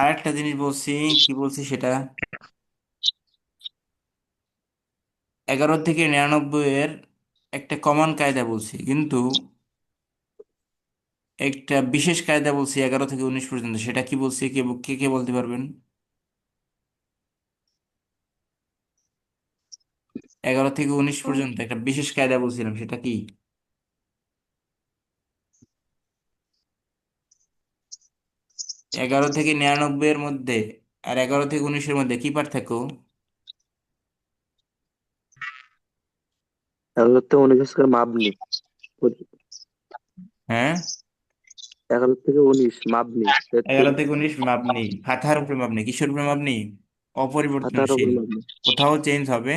আরেকটা জিনিস বলছি, কি বলছি সেটা, 11 থেকে 99 এর একটা কমন কায়দা বলছি, কিন্তু একটা বিশেষ কায়দা বলছি 11 থেকে 19 পর্যন্ত, সেটা কি বলছি? কে কে কে বলতে পারবেন? 11 থেকে 19 পর্যন্ত একটা বিশেষ কায়দা বলছিলাম, সেটা কি? 11 থেকে 99 এর মধ্যে আর 11 থেকে 19-এর মধ্যে কি পার্থক্য? এগারো তো উনিশ মাবনি। হ্যাঁ, 11 থেকে 19 মাবনি। 11 থেকে 19 মাবনি, ফাতহার উপরে মাবনি, কিসের উপরে মাবনি? হাতার অপরিবর্তনশীল, উপর মাবনি। কোথাও চেঞ্জ হবে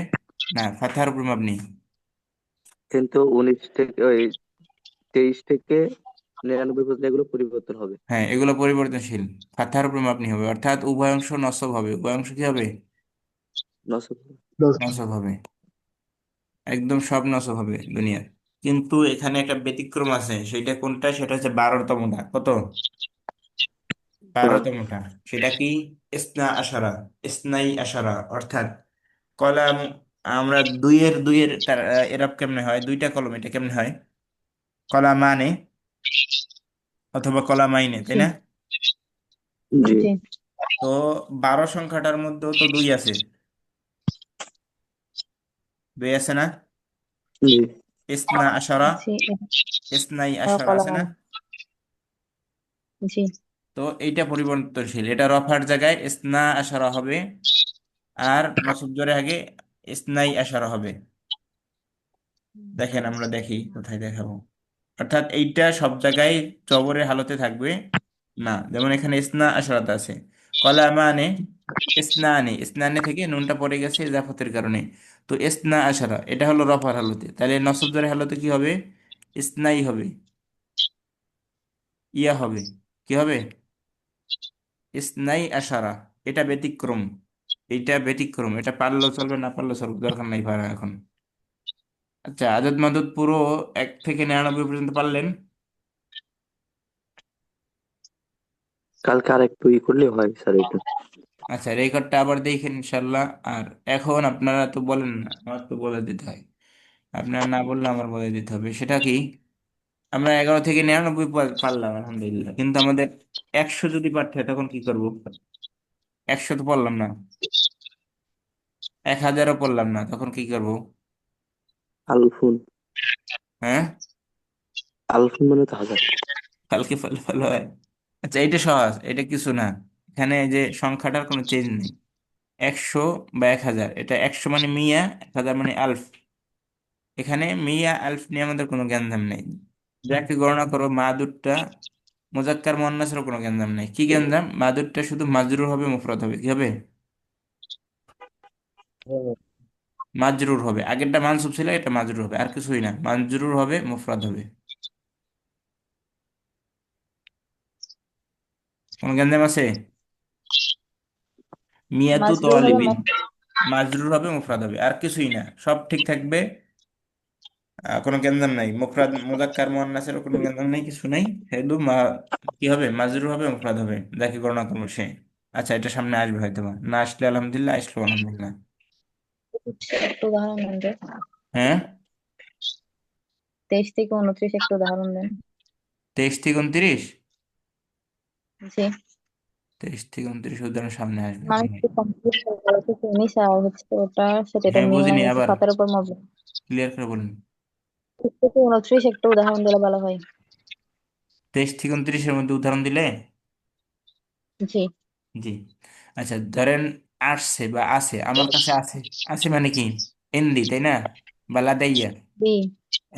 না, ফাতহার উপরে মাবনি। কিন্তু 23 থেকে 93 পর্যন্ত এগুলো পরিবর্তন হবে। হ্যাঁ, এগুলো পরিবর্তনশীল, ফাতহার উপরে মাবনি হবে, অর্থাৎ উভয় অংশ নসব হবে, উভয় অংশ কি হবে? নসব। নসব হবে, একদম সব নসব হবে দুনিয়ার। কিন্তু এখানে একটা ব্যতিক্রম আছে, সেটা কোনটা? সেটা হচ্ছে 12তমটা। কত? হ্যাঁ, 12তমটা। সেটা কি? ইসনা আশারা, ইসনাই আশারা, অর্থাৎ কলাম। আমরা দুইয়ের তার এরব কেমনে হয়? দুইটা কলম, এটা কেমনে হয়? কলামানে অথবা কলামাইনে, তাই জি। না? জি, জি। তো 12 সংখ্যাটার মধ্যেও তো দুই আছে, দুই আছে না? জি, ইসনা আশারা, জি। ইসনাই এটা আশারা কলম আছে না? আনা। জি। তো এইটা পরিবর্তনশীল, এটা রফার জায়গায় ইসনা আশারা হবে, আর নসব জোরে আগে ইসনাই আশারা হবে। দেখেন, আমরা দেখি কোথায় দেখাবো। অর্থাৎ এইটা সব জায়গায় জবরের হালতে থাকবে না, যেমন এখানে ইসনা আশারাত আছে। কলা মানে ইসনানে, ইসনানে থেকে নুনটা পড়ে গেছে ইজাফতের কারণে। তো ইসনা আশারা এটা হলো রফার হালতে, তাহলে নসব জোরে হালতে কি হবে? ইসনাই হবে, ইয়া হবে, কি হবে? ইসনাই আশারা। এটা ব্যতিক্রম, এটা ব্যতিক্রম, এটা পারলেও চলবে, না পারলেও চলবে, দরকার নাই পারা এখন। আচ্ছা, আদদ মাদুদ পুরো 1 থেকে 99 পর্যন্ত পারলেন? কালকে আর একটু করলে হয় স্যার এটা। আচ্ছা, রেকর্ডটা আবার দেখেন ইনশাল্লাহ। আর এখন আপনারা তো বলেন না, আমার তো বলে দিতে হয়। আপনারা না বললে আমার বলে দিতে হবে। সেটা কি? আমরা 11 থেকে 99 পারলাম আলহামদুলিল্লাহ, কিন্তু আমাদের 100 যদি পারতে হয় তখন কি করব? 100 তো পারলাম না, 1000ও পারলাম না, তখন কি করব? আলফুন। হ্যাঁ, আলফুন মানে তো হাজার। কালকে পারলে ভালো হয়। আচ্ছা, এটা সহজ, এটা কিছু না। এখানে এই যে সংখ্যাটার কোনো চেঞ্জ নেই, 100 বা 1000, এটা 100 মানে মিয়া, 1000 মানে আলফ। এখানে মিয়া আলফ নিয়ে আমাদের কোনো জ্ঞানধাম নেই। যাকে গণনা করো মাদুদটা মুজাক্কার মুয়ান্নাসের কোনো জ্ঞানধাম নেই। কি জ্ঞানধাম? মাদুদটা শুধু মাজরুর হবে, মুফরাদ হবে, কি হবে? মাজরুর হবে। আগেরটা মানসুব ছিল, এটা মাজরুর হবে, আর কিছুই না, মাজরুর হবে, মুফরাদ হবে। কোন গ্যাঞ্জাম আছে? মিয়াতু মাজরুর হবে তালিবিন। মাজরুর হবে, মুফরাদ হবে, আর কিছুই না, সব ঠিক থাকবে। কোনো গ্যাঞ্জাম নাই, মুফরাদ মুজাক্কার মুআন্নাসের কোনো গ্যাঞ্জাম নাই, কিছু নাই। শুধু কি হবে, মাজরুর হবে, মুফরাদ হবে, যাকে গণনা করবো সে। আচ্ছা, এটা সামনে আসবে হয়তো বা। না আসলে আলহামদুলিল্লাহ, আসলো আলহামদুলিল্লাহ। একটা উদাহরণ দেন তো। হ্যাঁ, 23 থেকে 29 একটা উদাহরণ দেন। 23 থেকে 29। জি। 23 থেকে 29 উদাহরণ সামনে আসবে, মানে দেখি। একটু কমপ্লিট করে বলা হচ্ছে উনিশ আর হচ্ছে ওটার সাথে এটা হ্যাঁ, মিলে বুঝিনি, হচ্ছে আবার 7-এর উপর মবনি। ক্লিয়ার করে বলুন। 23 থেকে 29 একটা উদাহরণ দিলে ভালো হয়। 23 থেকে 29-এর মধ্যে উদাহরণ দিলে। জি। জি। আচ্ছা, ধরেন আসছে বা আছে, আমার কাছে আছে। আছে মানে কি? এনদি, তাই না? বা লাদাইয়া। বি।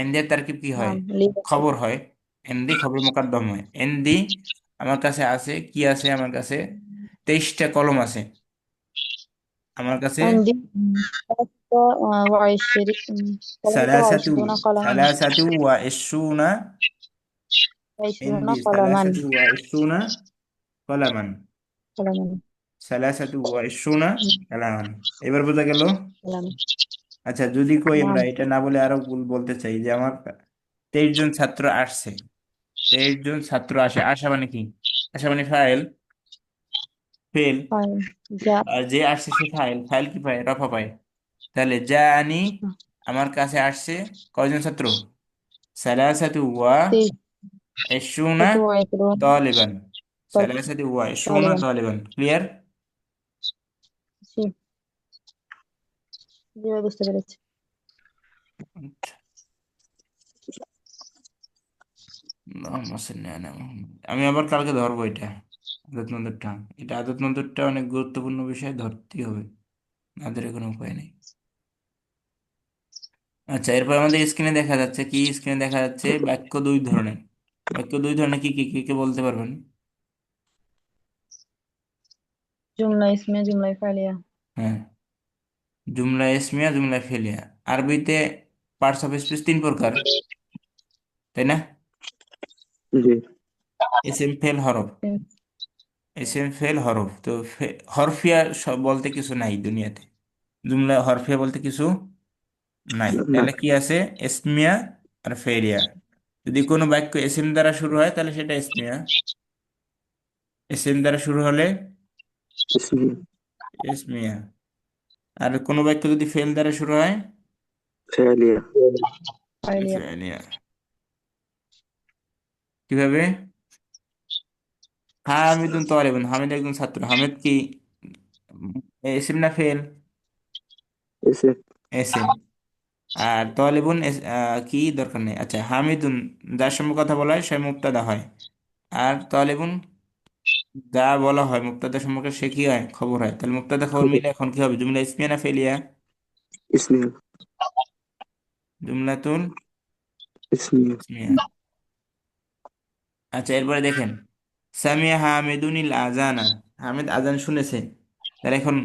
এনদি এর তারকিব কি হয়? নাম লিভ আছে। খবর হয়। এনদি খবর মোকদ্দম হয়। এনদি আমার কাছে আছে, কি আছে আমার কাছে? 23টা কলম আছে আমার কাছে। عندي সালাসাতু 23 قلما. সালাসাতু ওয়া ইশরুনা। 20 এনদি قلما. সালাসাতু ওয়া ইশরুনা কলামান। قلما. সালাসাতু ওয়া ইশরুনা কালামান। এবার বোঝা গেল? قلما. আচ্ছা, যদি কই আমরা نعم. এটা না বলে আরো বলতে চাই যে আমার 23 জন ছাত্র আসছে। 23 জন ছাত্র আসে, আসা মানে কি? আসা মানে ফাইল, ফেল। طيب. جاء. আর যে আসছে সে ফাইল, ফাইল কি পায়? রফা পায়। তাহলে যা আনি, আমার কাছে আসছে কয়জন ছাত্র? সালাসাতু ওয়া ইশরুনা 23 তালিবান। সালাসাতু ওয়া ইশরুনা طالبا. তালিবান, ক্লিয়ার? জি। জি ভাই, বুঝতে পেরেছি। আল্লাহুম্মা সাল্লি আলা মুহাম্মাদ। আমি আবার কালকে ধরবো এটা, আদত নজরটা। এটা আদত নজরটা অনেক গুরুত্বপূর্ণ বিষয়, ধরতেই হবে, না ধরে কোনো উপায় নেই। আচ্ছা, এরপর আমাদের স্ক্রিনে দেখা যাচ্ছে কি? স্ক্রিনে দেখা যাচ্ছে বাক্য দুই ধরনের। বাক্য দুই ধরনের কি কি কি কি বলতে পারবেন? জুমলা ইসমিয়া, জুমলা ফাইলিয়া। হ্যাঁ, জুমলা ইসমিয়া, জুমলা ফেলিয়া। আরবিতে পার্টস অফ স্পিচ তিন প্রকার, তাই না? জি। এসএম, ফেল, হরফ। এসএম, ফেল, হরফ। তো হরফিয়া সব বলতে কিছু নাই দুনিয়াতে। জুমলা হরফিয়া বলতে কিছু নাই। না। তাহলে কি আছে? এসমিয়া আর ফেলিয়া। যদি কোনো বাক্য এসএম দ্বারা শুরু হয় তাহলে সেটা এসমিয়া। এসএম দ্বারা শুরু হলে ইসমিয়া। এসমিয়া। আর কোনো বাক্য যদি ফেল দ্বারা শুরু হয়, ফেলিয়া। ফাইলিয়া। ফেলিয়া। কিভাবে? হামিদুন তালিবুন, হামিদ একজন ছাত্র। হামিদ কি এসিম না ফেল? এসে। এসিম। আর তালিবুন কি দরকার নেই। আচ্ছা, হামিদুন যার সঙ্গে কথা বলা হয় সে মুবতাদা হয়। আর তালিবুন যা বলা হয় মুবতাদা সম্পর্কে সে কি হয়? খবর হয়। তাহলে মুবতাদা খবর খবর। মিলে এখন কি হবে? জুমলা ইসমিয়া না ফেলিয়া? ইসমিয়া। জুমলাতুল ইসমিয়া। ইসমিয়া। আচ্ছা, এরপরে দেখেন, সামিয়া হামিদুনিল আজানা। হামিদ আজান শুনেছে। তাহলে এখন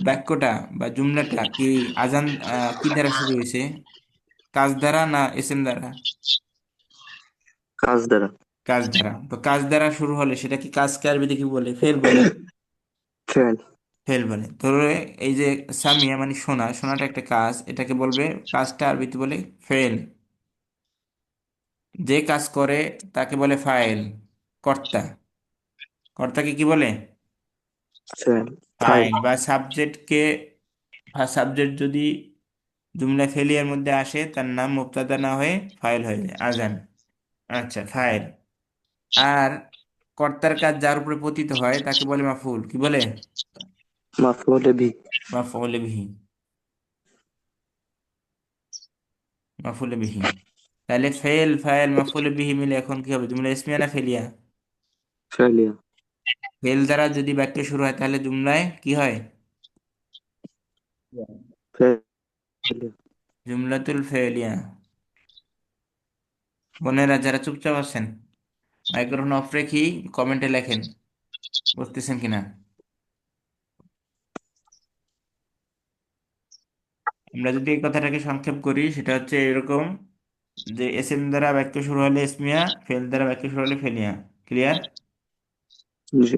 বাক্যটা বা জুমলাটা কি? আজান কি দ্বারা শুরু হয়েছে? কাজ দ্বারা না এসএম দ্বারা? কাজ দ্বারা। কাজ দ্বারা। তো কাজ দ্বারা শুরু হলে সেটা কি? কাজকে আরবিতে কি বলে? ফেল বলে। ফেল। ফেল বলে। ধরো এই যে সামিয়া মানে শোনা, শোনাটা একটা কাজ, এটাকে বলবে, কাজটা আরবিতে বলে ফেল। যে কাজ করে তাকে বলে ফাইল, কর্তা। কর্তাকে কি বলে? ফেল। ফাইল। ফাইল। বা সাবজেক্টকে, সাবজেক্ট যদি জুমলা ফেলিয়ার মধ্যে আসে তার নাম মুবতাদা না হয়ে ফাইল হয়ে যায়, আজান। আচ্ছা, ফাইল। আর কর্তার কাজ যার উপরে পতিত হয় তাকে বলে মাফুল। কি বলে? মাফউল বি। মাফউল বিহি। মাফুল বিহি। তাহলে ফেল, ফাইল, মাফুল বিহি মিলে এখন কি হবে? জুমলা ইসমিয়া না ফেলিয়া? ফেলিয়া। ফেল দ্বারা যদি বাক্য শুরু হয় তাহলে জুমলায় কি হয়? ফেলিয়া। জুমলাতুল ফেলিয়া। বোনেরা যারা চুপচাপ আছেন, মাইক্রোফোন অফ রেখে কমেন্টে লেখেন, বুঝতেছেন কিনা। আমরা যদি এই কথাটাকে সংক্ষেপ করি সেটা হচ্ছে এরকম, যে এস এম দ্বারা বাক্য শুরু হলে ইসমিয়া, ফেল দ্বারা বাক্য শুরু হলে ফেলিয়া। ক্লিয়ার? জি।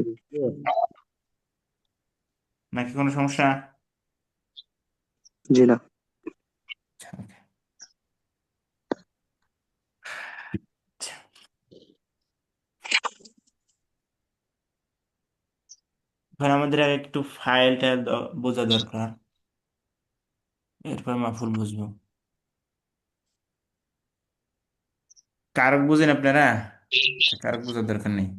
নাকি কোনো সমস্যা? জি না। আচ্ছা, okay. আচ্ছা, এখন আমাদের আগে একটু ফাইলটা বোঝা দরকার, এরপর মাফুল বুঝবো। কারক বুঝেন আপনারা? আচ্ছা, কারক বোঝার দরকার নেই।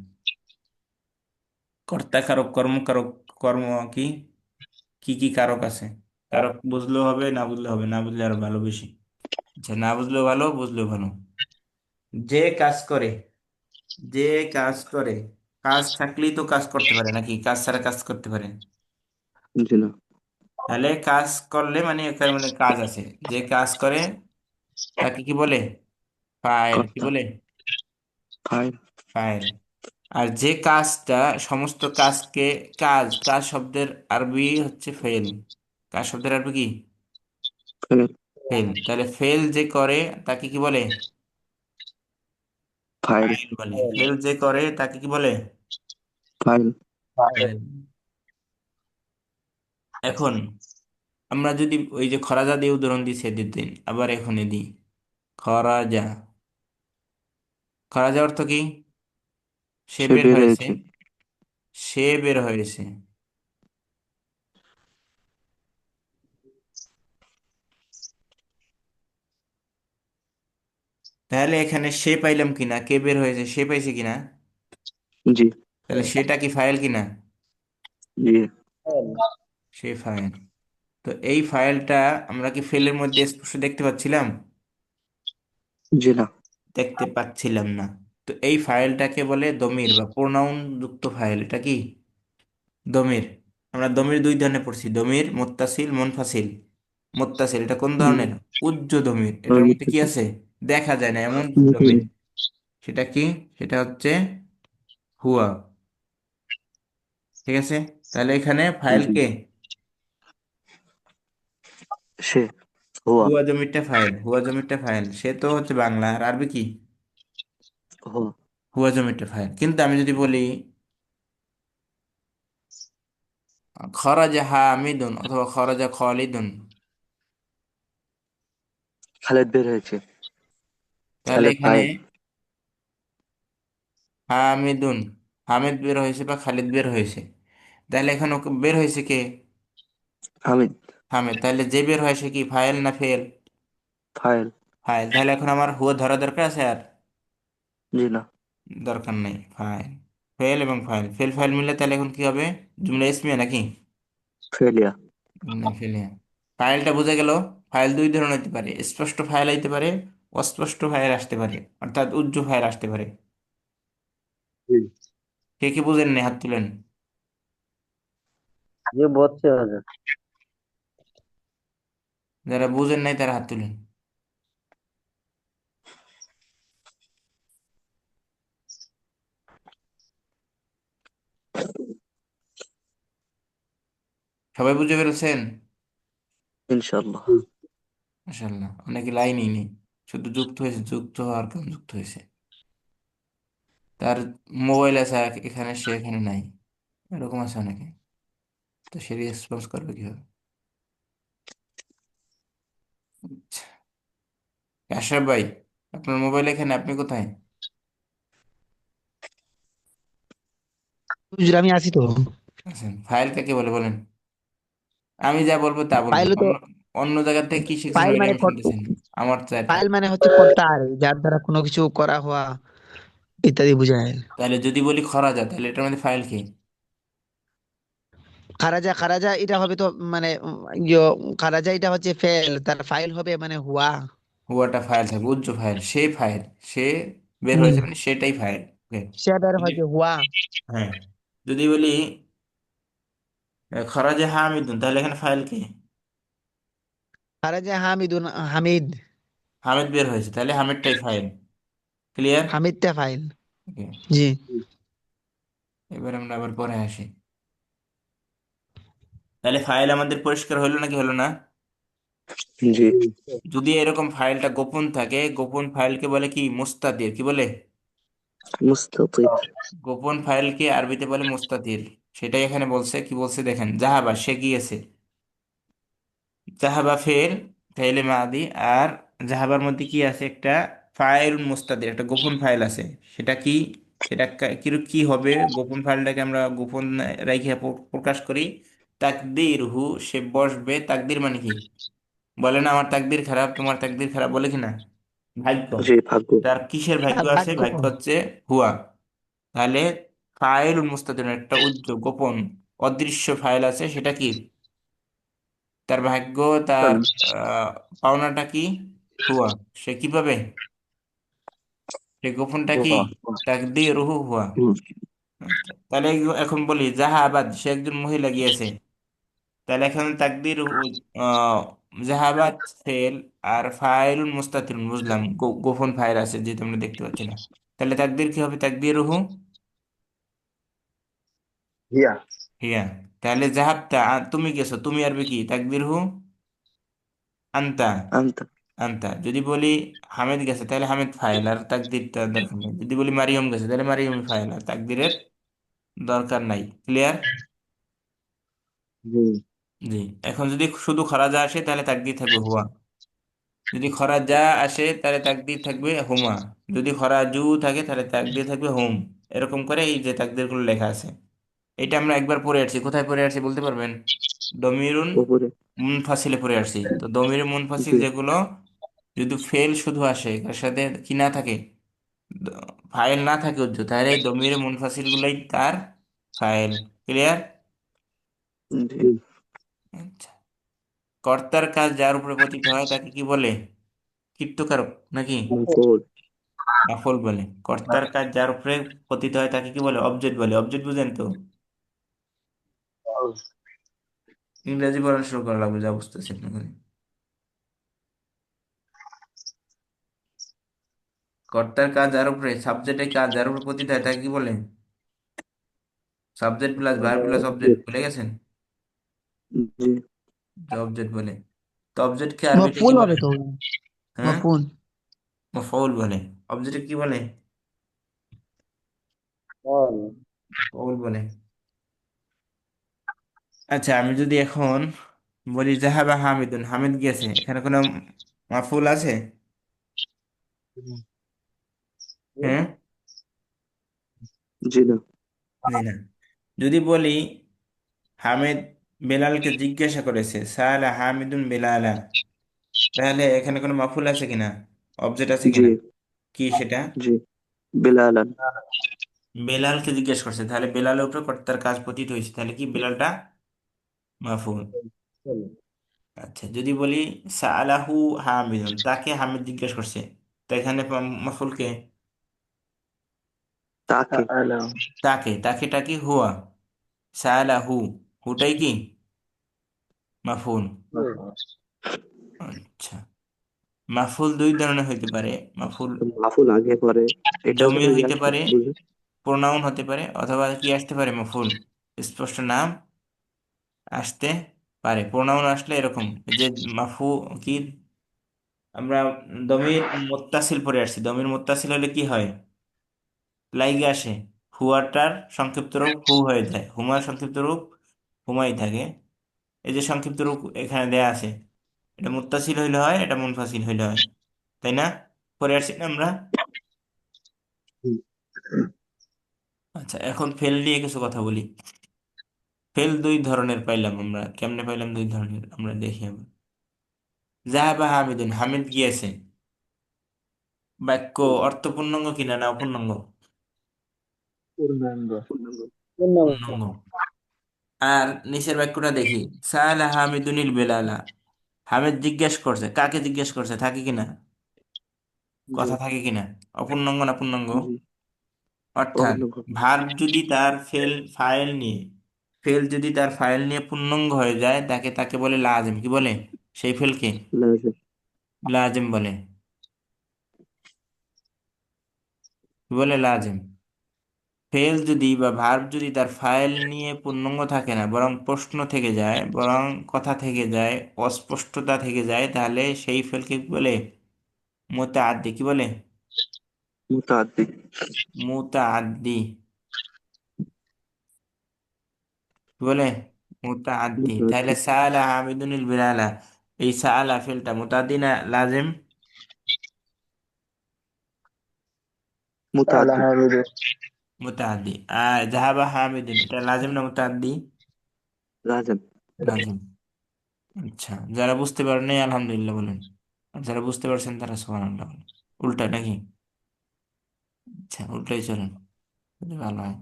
কর্তা কারক, কর্ম কারক, কর্ম কি কি কি কারক আছে, কারক বুঝলেও হবে, না বুঝলে হবে, না বুঝলে আরো ভালো বেশি। আচ্ছা, না বুঝলেও ভালো, বুঝলেও ভালো। যে কাজ করে, যে কাজ করে, কাজ থাকলেই তো কাজ করতে পারে, নাকি কাজ ছাড়া কাজ করতে পারে? জি না। তাহলে কাজ করলে মানে এখানে মানে কাজ আছে, যে কাজ করে তাকে কি বলে? ফাইল। কি কর্তা। বলে? ফাইল। ফাইল। আর যে কাজটা, সমস্ত কাজকে, কাজ, কাজ শব্দের আরবি হচ্ছে ফেল। কাজ শব্দের আরবি কি? ফেল। ফেল। তাহলে ফেল যে করে তাকে কি বলে? ফাইল। ফাইল বলে। ফেল যে করে তাকে কি বলে? ফাইল। ফাইল। এখন আমরা যদি ওই যে খরাজা দিয়ে উদাহরণ দিচ্ছে দিতেন, আবার এখানে দিই খরাজা। খরাজা অর্থ কি? সে সে বের বের হয়েছে। হয়েছে। সে বের হয়েছে। তাহলে এখানে সে পাইলাম কিনা, কে বের হয়েছে সে পাইছে কিনা? জি। তাহলে সেটা কি ফাইল কিনা? জি। সে ফাইল। তো এই ফাইলটা আমরা কি ফেলের মধ্যে স্পষ্ট দেখতে পাচ্ছিলাম? জি না। দেখতে পাচ্ছিলাম না। তো এই ফাইলটাকে বলে দমির বা প্রোনাউন যুক্ত ফাইল। এটা কি? দমির। আমরা দমির দুই ধরনের পড়ছি, দমির মুত্তাসিল, মুনফাসিল। মুত্তাসিল এটা কোন হুম। ধরনের? উচ্চ দমির, আর এটার মধ্যে কি মুত্তাসিল। আছে? দেখা যায় না এমন দমির। মুত্তাসিল। সেটা কি? সেটা হচ্ছে হুয়া। ঠিক আছে। তাহলে এখানে ফাইল জি। কে? সে। হুয়া। হুয়া জমিরটা ফাইল, হুয়া জমিরটা ফাইল, সে তো হচ্ছে বাংলা, আর আরবি কি? হুয়া। হুয়া জমিরটা ফাইল। কিন্তু আমি যদি বলি খরাজা হামিদুন অথবা খরাজা খালিদুন, খালেদ বের হয়েছে। তাহলে খালেদ এখানে ফাইল। হামিদুন, হামিদ বের হয়েছে বা খালিদ বের হয়েছে, তাহলে এখানে ওকে বের হয়েছে কে? হামিদ। হামিদ। তাহলে যে বের হয়েছে কি ফাইল না ফেল? ফাইল। ফাইল। তাহলে এখন আমার হুয়া ধরা দরকার আছে আর? জি না। দরকার নেই। ফাইল, ফেল এবং ফাইল, ফেল ফাইল মিলে তাহলে এখন কি হবে? জুমলা ইসমিয়া নাকি? ফেলিয়া। না, ফেলিয়া। ফাইলটা বোঝা গেল। ফাইল দুই ধরনের হতে পারে, স্পষ্ট ফাইল হইতে পারে, অস্পষ্ট ফাইল আসতে পারে, অর্থাৎ উজ্জ্ব ফাইল আসতে পারে। হুম। কে কি বুঝেন নি হাত তুলেন। ये बहुत से हो जाए। যারা বুঝেন নাই তারা হাত তুলেন। সবাই বুঝে পেরেছেন? ইনশাল্লাহ। মাশাআল্লাহ, অনেকে লাইনই নেই, শুধু যুক্ত হয়েছে, যুক্ত হওয়ার কারণ যুক্ত হয়েছে। তার মোবাইল আছে এখানে, সে এখানে নাই, এরকম আছে অনেকে। তো সে রেসপন্স করবে কিভাবে? আচ্ছা, আশরাফ ভাই, আপনার মোবাইল এখানে, আপনি কোথায় হুজুর আমি আছি তো। আছেন? ফাইল কাকে বলে বলেন? আমি যা বলবো তা বলবেন, ফাইল তো অন্য অন্য জায়গা থেকে কি শিখছেন ফাইল ওইটা মানে আমি শুনতেছি না। আমার তো এটা। ফাইল মানে হচ্ছে কর্তা আর যার দ্বারা কোনো কিছু করা হওয়া ইত্যাদি বোঝায়। তাহলে যদি বলি খরাজা, তাহলে এটার মধ্যে ফাইল কি? খারাজা খারাজা এটা হবে তো মানে খারাজা এটা হচ্ছে ফেল, তার ফাইল হবে মানে হুয়া। হুয়াটা ফাইল থাকবে, উজ্জ্ব ফাইল, সে ফাইল, সে বের হুম। হয়েছে মানে সেটাই ফাইল। ওকে। সে বের হয়েছে হুয়া। হ্যাঁ। যদি বলি খরাজা হামিদুন, তাহলে এখানে ফাইল কি? খারাজা হামিদুন হামিদ। হামিদ বের হয়েছে, তাহলে হামিদটাই ফাইল। ক্লিয়ার? হামিদটা ফাইল। ওকে। জি। এবার আমরা আবার পরে আসি। তাহলে ফাইল আমাদের পরিষ্কার হলো নাকি হলো না? জি। যদি এরকম ফাইলটা গোপন থাকে, গোপন ফাইলকে বলে কি? মুস্তাতির। কি বলে? মুস্তাতির। গোপন ফাইলকে আরবিতে বলে মুস্তাতির। সেটাই এখানে বলছে, কি বলছে দেখেন, জাহাবা সে গিয়েছে। জাহাবা ফেল, ফেলে মাদি। আর জাহাবার মধ্যে কি আছে, একটা ফাইল মুস্তাতির, একটা গোপন ফাইল আছে। সেটা কি, সেটা কি কি হবে, গোপন ফাইলটাকে আমরা গোপন রেখে প্রকাশ করি। তাকদির হু, সে বসবে। তাকদির মানে কি, বলে না আমার তাকদির খারাপ, তোমার তাকদির খারাপ, বলে কিনা, ভাগ্য। জি, ভাগ্য। তার কিসের ভাগ্য আছে, ভাগ্য। ভাগ্য হচ্ছে হুয়া। তাহলে ফাইল মুস্তাতির একটা উজ্জ্বল গোপন অদৃশ্য ফাইল আছে, সেটা কি, তার ভাগ্য, তার আহ, পাওনাটা কি, হুয়া। সে কি পাবে, সে গোপনটা কি, তাকদীরুহু হুয়া। হুম, আচ্ছা, তাহলে এখন বলি জাহাবাদ, সে একজন মহিলা গিয়েছে। তাহলে এখন তাকদীর জাহাবাদ ফেল, আর ফাইলুন মুস্তাতিরুন, বুঝলাম গোপন ফাইল আছে যেটা আমরা দেখতে পাচ্ছি না। তাহলে তাকদীর কি হবে, তাকদীরুহু হিয়া। হিয়া। তাহলে জাহাবতা, তুমি গেছো, তুমি আরবি কি, তাকদীরুহু আনতা। আনতা। আনতা। যদি বলি হামিদ গেছে, তাহলে হামিদ ফাইল, আর তাকদিরটা দরকার নেই। যদি বলি মারিয়ম গেছে, তাহলে মারিয়ম ফাইল, আর তাকদিরের দরকার নাই। ক্লিয়ার? জি। জি। এখন যদি শুধু খরাজা আসে, তাহলে তাকদির থাকবে হুয়া। যদি খরাজা আসে, তাহলে তাকদির থাকবে হুমা। যদি খরাজু থাকে, তাহলে তাকদির থাকবে হুম। এরকম করে এই যে তাকদিরগুলো লেখা আছে, এটা আমরা একবার পড়ে আসছি। কোথায় পড়ে আসছি বলতে পারবেন? দমিরুন উপরে। মুনফাসিলে পড়ে আসছি। তো দমির মুনফাসিল জি। যেগুলো, যদি ফেল শুধু আসে, এর সাথে কি না থাকে, ফাইল না থাকে উজ্জু, তাহলে এই দমির মুনফাসিল গুলাই তার ফাইল। ক্লিয়ার? জি। জি। আচ্ছা। কর্তার কাজ যার উপরে পতিত হয় তাকে কি বলে, কীর্তকারক নাকি মাফউল। মাফুল বলে। কর্তার কাজ যার উপরে পতিত হয় তাকে কি বলে, অবজেক্ট বলে। অবজেক্ট বুঝেন তো? ইংরেজি পড়া শুরু করা লাগবে, যা বুঝতেছি আপনাকে। কর্তার কাজ যার উপরে, সাবজেক্টের কাজ যার উপরে পতিত হয় তাকে কি বলে, subject plus verb plus object, ভুলে গেছেন? জি। অবজেক্ট বলে। তো অবজেক্টকে আরবিতে কি মফুল বলে? হবে তো। হ্যাঁ, মফুল। মাফউল বলে। অবজেক্ট কি বলে, মাফউল বলে। আচ্ছা, আমি যদি এখন বলি জাহাবা হামিদুন, হামিদ গেছে, এখানে কোনো মাফউল আছে? হ্যাঁ, জি না। নেই না। যদি বলি হামিদ বেলালকে জিজ্ঞাসা করেছে, সালা হামিদুন বেলালা, তাহলে এখানে কোনো মাফউল আছে কিনা, অবজেক্ট আছে জি। কিনা, কি সেটা, জি। বিলালান। বেলালকে জিজ্ঞেস করছে, তাহলে বেলালের উপরে কর্তার কাজ পতিত হয়েছে, তাহলে কি বেলালটা মাফউল। আচ্ছা, যদি বলি সালাহু হামিদুন, তাকে হামিদ জিজ্ঞেস করছে, তো এখানে মাফউল কে, তাকে। তাকে, তাকেটা কি হুয়া, সালাহু, হুটাই কি মাফউল। আচ্ছা, মাফউল দুই ধরনের হইতে পারে। মাফউল মাফুল আগে পরে, এটাও যেন ডমির হইতে ইয়াকে পারে, বুঝে। প্রোনাউন হতে পারে, অথবা কি আসতে পারে, মাফউল স্পষ্ট নাম আসতে পারে। প্রোনাউন আসলে এরকম, এই যে মাফু কি, আমরা দমির মুত্তাসিল পড়ে আসছি। দমির মুত্তাসিল হলে কি হয়, লাইগে আসে, হুয়াটার সংক্ষিপ্ত রূপ হু হয়ে যায়, হুমার সংক্ষিপ্ত রূপ হুমাই থাকে। এই যে সংক্ষিপ্ত রূপ এখানে দেয়া আছে, এটা মুত্তাসিল হইলে হয়, এটা মুনফাসিল হইলে হয়, তাই না? পরে আসছি না আমরা। আচ্ছা, এখন ফেল নিয়ে কিছু কথা বলি। ফেল দুই ধরনের পাইলাম আমরা, কেমনে পাইলাম দুই ধরনের আমরা দেখি আমরা। জাহাবা হামিদুন, হামিদ গিয়েছে, বাক্য অর্থ পূর্ণাঙ্গ কিনা না অপূর্ণাঙ্গ? পূর্ণাঙ্গ। পূর্ণাঙ্গ। আর নিচের বাক্যটা দেখি, সালা হামিদুনিল বেলালা, হামিদ জিজ্ঞেস করছে, কাকে জিজ্ঞেস করছে, থাকে কিনা, জি। কথা থাকে কিনা, অপূর্ণাঙ্গ না পূর্ণাঙ্গ? জি। অর্থাৎ অপূর্ণাঙ্গ। ভার্ব যদি তার ফাইল নিয়ে পূর্ণাঙ্গ হয়ে যায়, তাকে তাকে বলে লাজেম। কি বলে, সেই ফেলকে লাজম। লাজেম বলে। কি বলে, লাজেম। ফেল যদি বা ভার্ব যদি তার ফাইল নিয়ে পূর্ণাঙ্গ থাকে না, বরং প্রশ্ন থেকে যায়, বরং কথা থেকে যায়, অস্পষ্টতা থেকে যায়, তাহলে সেই ফেলকে কি বলে, মুতাআদ্দি। কি বলে, মুতাআদ্দি। মুতাআদ্দি কি বলে? মুতাআদ্দি। তাহলে মুতাআদ্দি। সাআলা হামিদুনিল বিলালা, এই সাআলা ফেলটা মুতাআদ্দি না লাজিম? سأل মুতাআদ্দি। حامد. মুতাআদ্দি। আর যাহাবা হামিদুন, এটা লাজিম না মুতাআদ্দি? লাজেম। লাজিম। আচ্ছা, যারা বুঝতে পারেন নাই আলহামদুলিল্লাহ বলেন, আর যারা বুঝতে পারছেন তারা সুবহানাল্লাহ বলেন। উল্টা নাকি? আচ্ছা, উল্টাই চলেন, তাহলে ভালো হয়।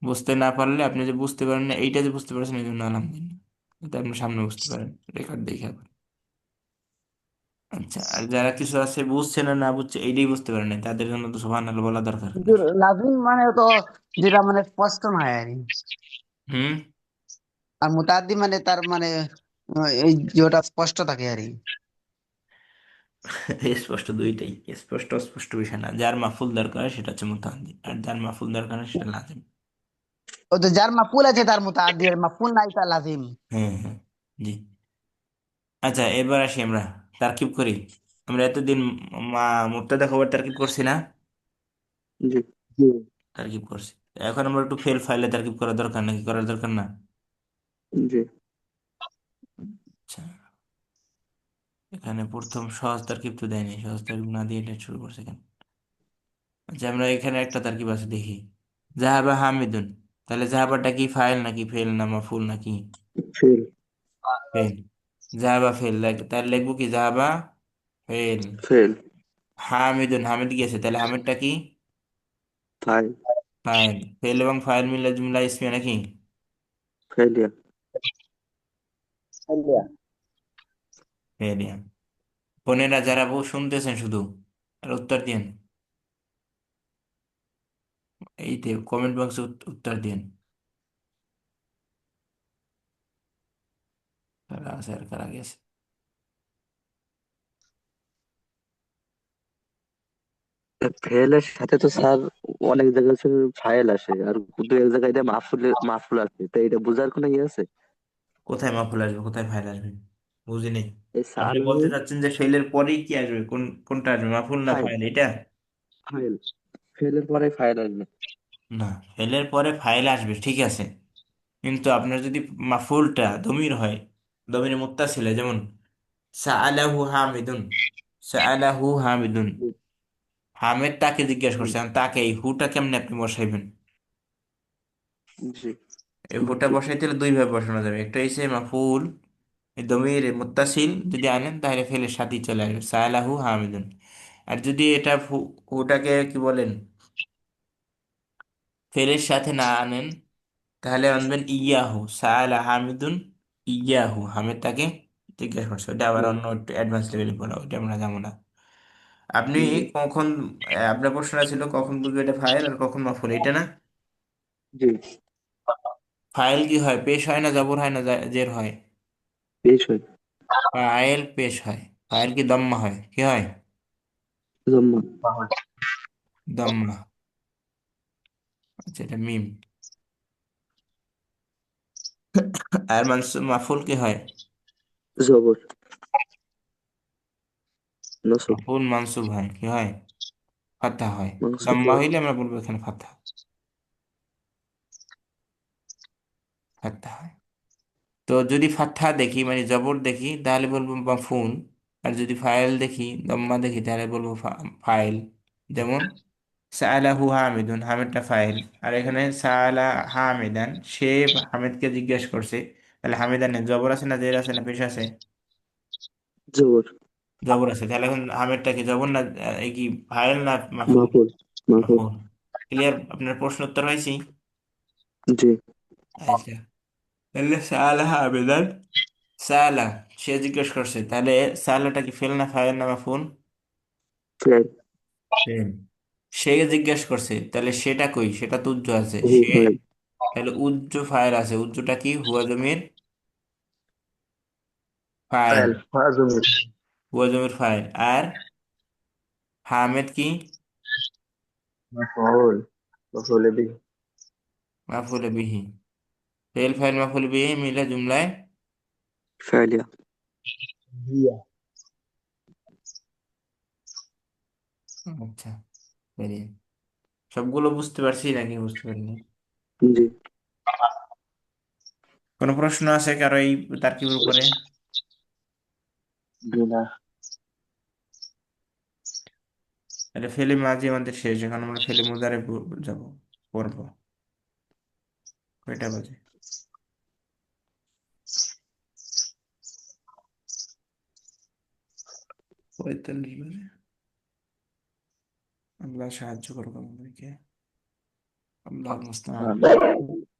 বুঝতে না পারলে, আপনি যে বুঝতে পারেন না এইটা যে বুঝতে পারছেন এই জন্য আলহামদুলিল্লাহ, যাতে আপনি সামনে বুঝতে পারেন, রেকর্ড দেখে আবার। আচ্ছা, আর যারা কিছু আছে বুঝছে না, না বুঝছে এইটাই বুঝতে পারে না, তাদের জন্য তো সুবহানাল্লাহ বলা দরকার কিন্তু নাকি? লাজিম মানে তো যেটা মানে স্পষ্ট নয় আর কি। হুম। আর মুতাদ্দি মানে তার মানে এই যেটা স্পষ্ট থাকে আর কি। স্পষ্ট দুইটাই, স্পষ্ট অস্পষ্ট বিষয় না। যার মাফুল দরকার সেটা হচ্ছে মুতাআদ্দি, আর যার মাফুল দরকার না সেটা লাজিম। ও তো যার মাফুল আছে তার মুতাদ্দি, আর মাফুল নাই তার লাজিম। হ্যাঁ হ্যাঁ, জি। আচ্ছা, এবার আসি আমরা তারকিব করি। আমরা এতদিন মা মুবতাদা খবর তারকিব করছি না? জি। জি। তারকিব করছি। এখন আমরা একটু ফেল ফাইলে তারকিব করা দরকার নাকি, করার দরকার না? জি। আচ্ছা, এখানে প্রথম সহজ তারকিব তো দেয়নি, সহজ তারকিব না দিয়ে এটা শুরু করছে কেন? আচ্ছা, আমরা এখানে একটা তারকিব আছে দেখি। জাহাবা হামিদুন, তাহলে জাহাবাটা কি ফাইল নাকি ফেল না মাফুল নাকি? ফেল। ফেল। জাহাবা ফেল, তাহলে লিখবো কি জাহাবা ফেল। ফেল। হামিদুন, হামিদ গেছে, তাহলে হামিদটা কি? ফাইল। ফাইল। ফেল এবং ফাইল মিলে জুমলা ইসমিয়া নাকি? ফেলিয়া। حليا. ফেলিয়া। বোনেরা যারা বউ শুনতেছেন শুধু, আর উত্তর দিন, এইতে কমেন্ট বক্সে উত্তর দিন, কারা আছে আর কারা গেছে। ফেলের সাথে তো স্যার অনেক জায়গায় হচ্ছে ফাইল আসে, আর দু এক জায়গায় এটা মাফুল আসে, তো এটা বোঝার কোনো ইয়ে আছে? কোথায় মাফুল আসবে, কোথায় ফাইল আসবে? বুঝি নেই। এই আপনি সালাহু বলতে চাচ্ছেন যে ফেলের পরেই কি আসবে, কোনটা আসবে, মাফুল না ফাইল। ফাইল, এটা? ফাইল। ফেলের পরে ফাইল আসবে। না, ফেলের পরে ফাইল আসবে ঠিক আছে, কিন্তু আপনার যদি মাফুলটা দমির হয়, দমির মুত্তাসিলে, যেমন সাআলাহু হামিদুন, সাআলাহু হামিদুন, হামিদ তাকে জিজ্ঞেস হুম। করছে, এখন তাকে এই হুটা কেমনে আপনি বসাইবেন? জি। এই হুটা বসাইতে হলে দুই ভাবে বসানো যাবে, একটা হচ্ছে মাফুল, এই দমির মুত্তাসিল যদি আনেন তাহলে ফেলের সাথেই চলে আসবে সাআলাহু হামিদুন। আর যদি এটা হুটাকে কি বলেন, ফেলের সাথে না আনেন, তাহলে আনবেন ইয়াহু, সাআলা হামিদুন ইয়াহু, হামিদ তাকে জিজ্ঞেস করছে। ওটা আবার হুম। অন্য একটু অ্যাডভান্স লেভেলে পড়া, ওইটা আমরা যাবো না। আপনি জি। কখন, আপনার প্রশ্নটা ছিল কখন বুঝবে এটা ফাইল আর কখন মাফুল, এটা না? জি। ফাইল কি হয়, পেশ হয় না জবর হয় না জের হয়? পেশ হয়। ফাইল পেশ হয়। ফাইল কি দম্মা হয়, কি হয়? জম্মা। দম্মা। আচ্ছা, এটা মিম। আর মাফুল কি হয়? জবর। নসব। মাফুল মানসুব হয়, কি হয়? ফাতহা হয়। মানসুব দম্মা হয়। হইলে আমরা বলবো এখানে ফাতহা, ফাতহা হয়। তো যদি ফাতহা দেখি মানে জবর দেখি তাহলে বলবো মাফুল, আর যদি ফাইল দেখি দম্মা দেখি তাহলে বলবো ফাইল। যেমন সাআলাহু হামিদুন, হামিদটা ফাইল। আর এখানে সাআলা হামিদান, সে হামিদকে জিজ্ঞেস করছে, তাহলে হামিদানের জবর আছে না জের আছে না পেশ আছে? জবর। জবর আছে, তাহলে এখন হামিদটা কি জবর না, এই কি ফাইল না মাফুল? মাফুল। মাফুল। মাফুল। ক্লিয়ার? আপনার প্রশ্ন উত্তর হয়েছি? জি। আচ্ছা, তাহলে সাআলা হামিদান, সাআলা সে জিজ্ঞেস করছে, তাহলে সাআলাটা কি ফেল না ফাইল না মাফুল? ফেল। ফেল। সে জিজ্ঞেস করছে, তাহলে সেটা কই, সেটা তো উজ্জ আছে হু সে, ফাইল। তাহলে উজ্জ ফাইল আছে, উজ্জটা কি হুয়া জমির ফাইল, فعل هازم. হুয়া জমির ফাইল। আর হামেদ কি مفعول. مفعول به. মাফুল বিহি। ফেল ফাইল মাফুল বিহি মিলে জুমলায়। ফেলিয়া। هي. আচ্ছা, Very. সবগুলো বুঝতে পারছি নাকি বুঝতে পারিনি? জি। কোনো প্রশ্ন আছে কারো এই তারকিবের উপরে? জি না। তাহলে ফেলে মাঝি আমাদের শেষ, এখন আমরা ফেলে মুদারে যাব, পড়বো। কয়টা বাজে? 45 বাজে। আল্লাহ সাহায্য করবো আমাদেরকে। আল্লাহ মুস্তাআন। আমিন।